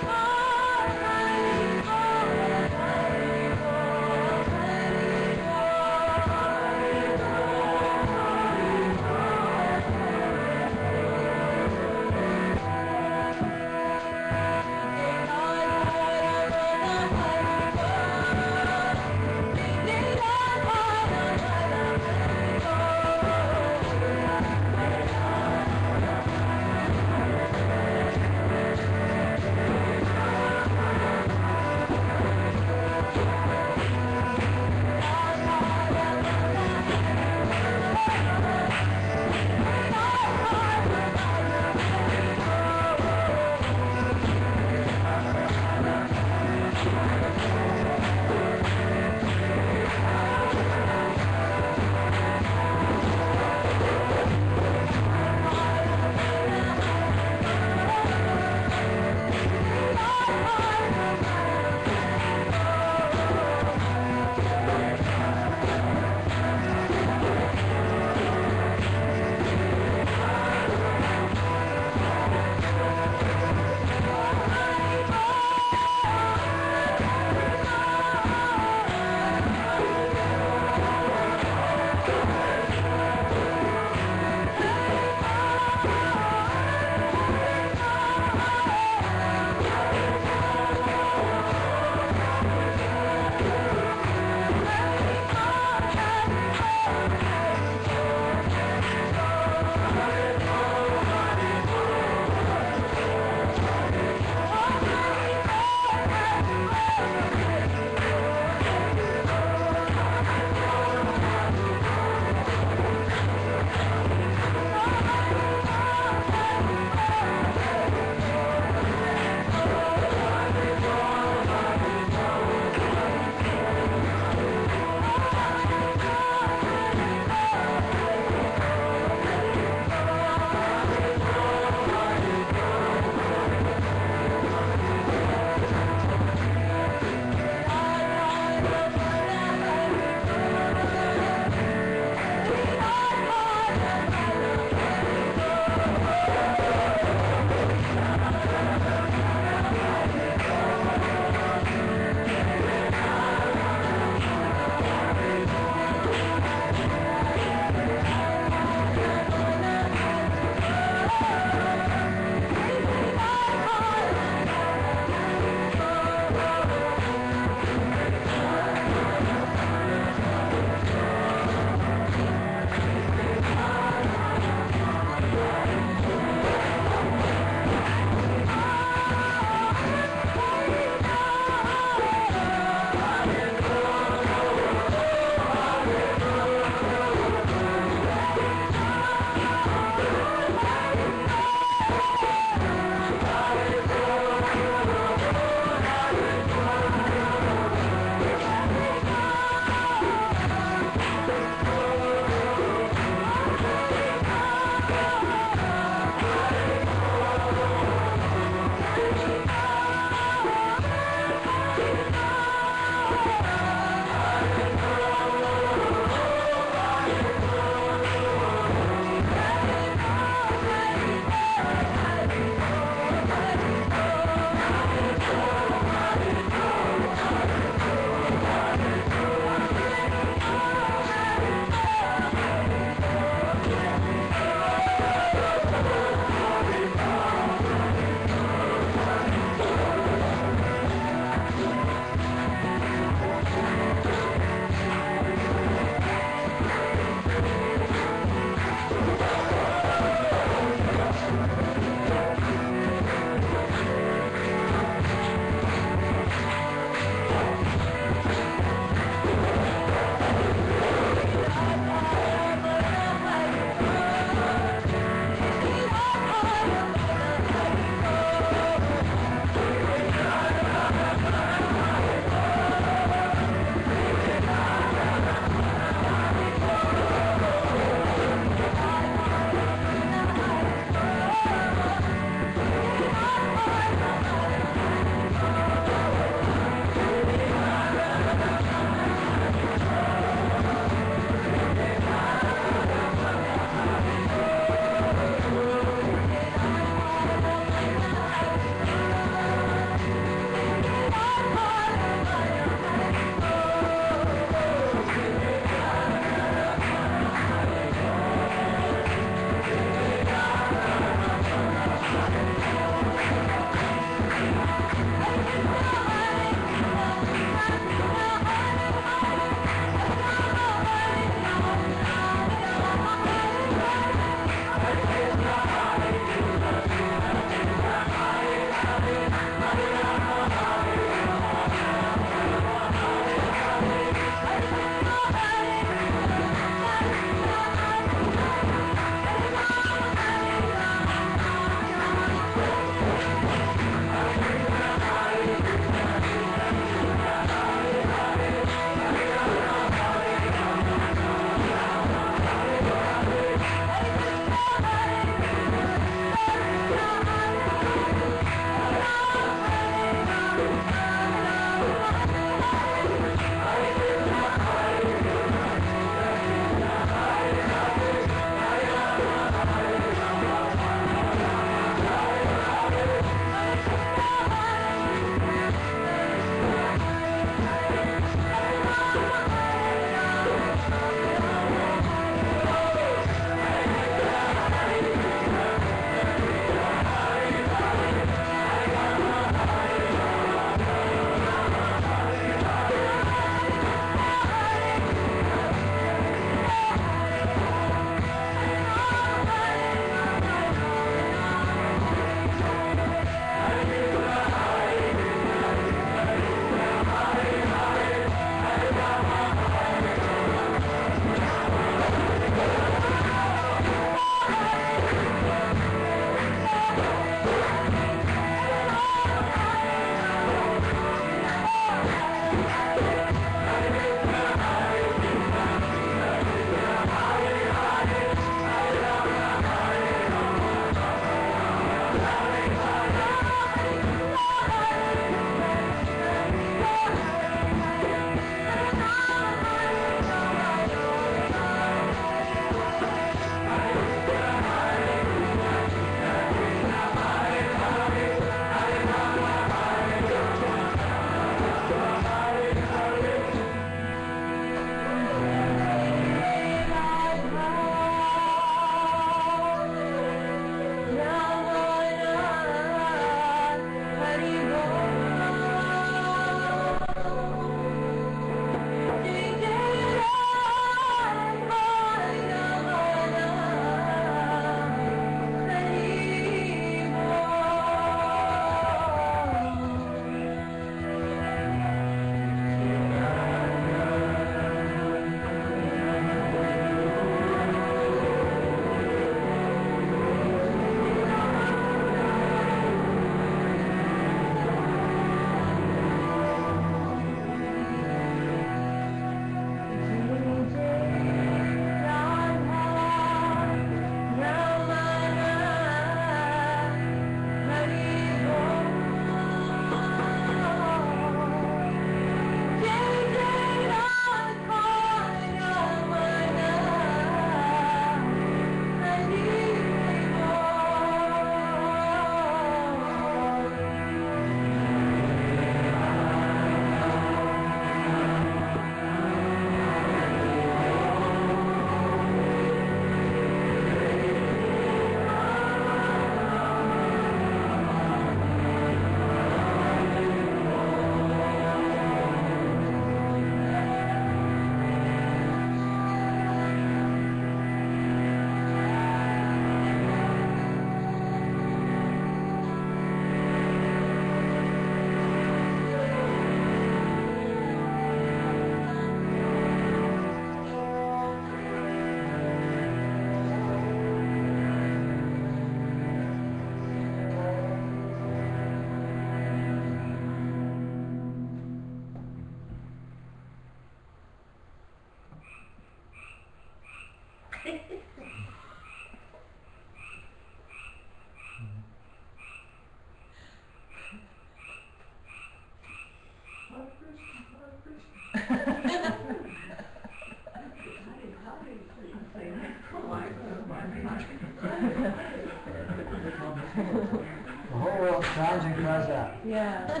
The whole world shines and cries out. Yeah.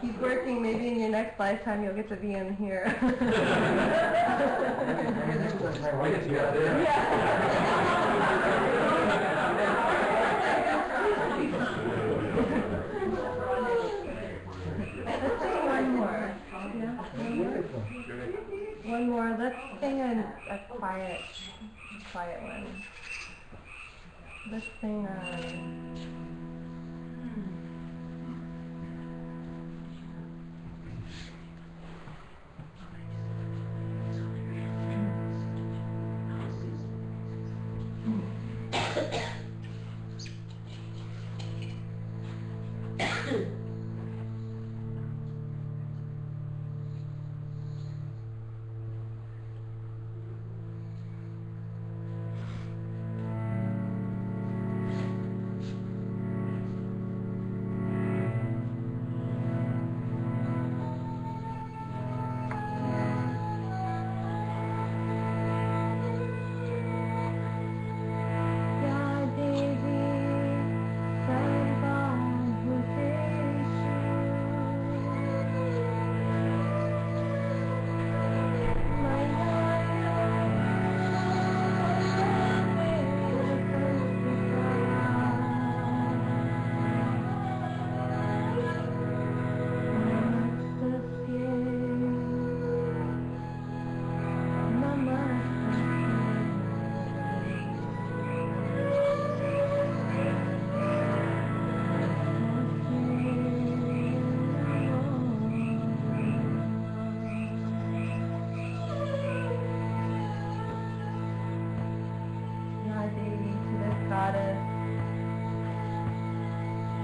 Keep working, maybe in your next lifetime you'll get to be in here. Maybe this was my way to get there. Let's sing one more. Yeah. Beautiful. One more. Let's sing a quiet one. Let's sing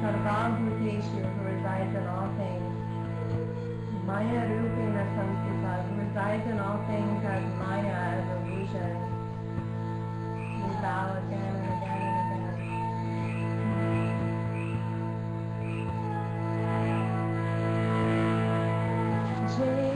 Sarvabhuteshu, who resides in all things. Maya Rupena Samsita, who resides in all things as Maya, as illusion. We bow again and again and again. Jai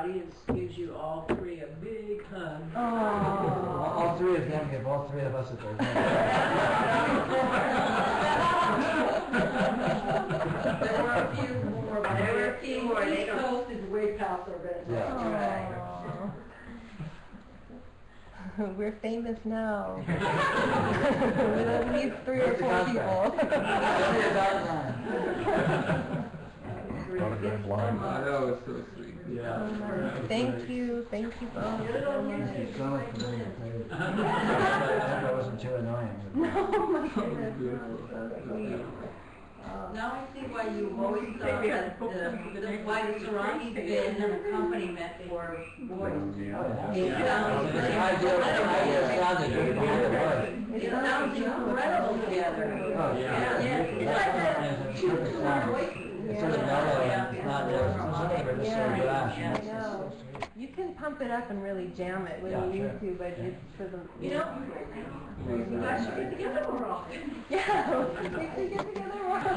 audience gives you all three a big hug. All three of them give all three of us a big There were a few more, but there were a few more. East Coast is way past our bedtime. Yeah. We're famous now. With at least 3 or 4 people. I know, it's so sweet. Thank you both. Thank you so much for being here. I hope I wasn't too annoying. No, my goodness, so sweet. Now I see why you always thought that why the Sarangi band and the company met for boys. It sounds incredible together. It's like that. It's sort of mellow, and it's not just sort of brash. I know. You can pump it up and really jam it when you need to, but it's for the... You guys should get together more often. Yeah, we should get together more often.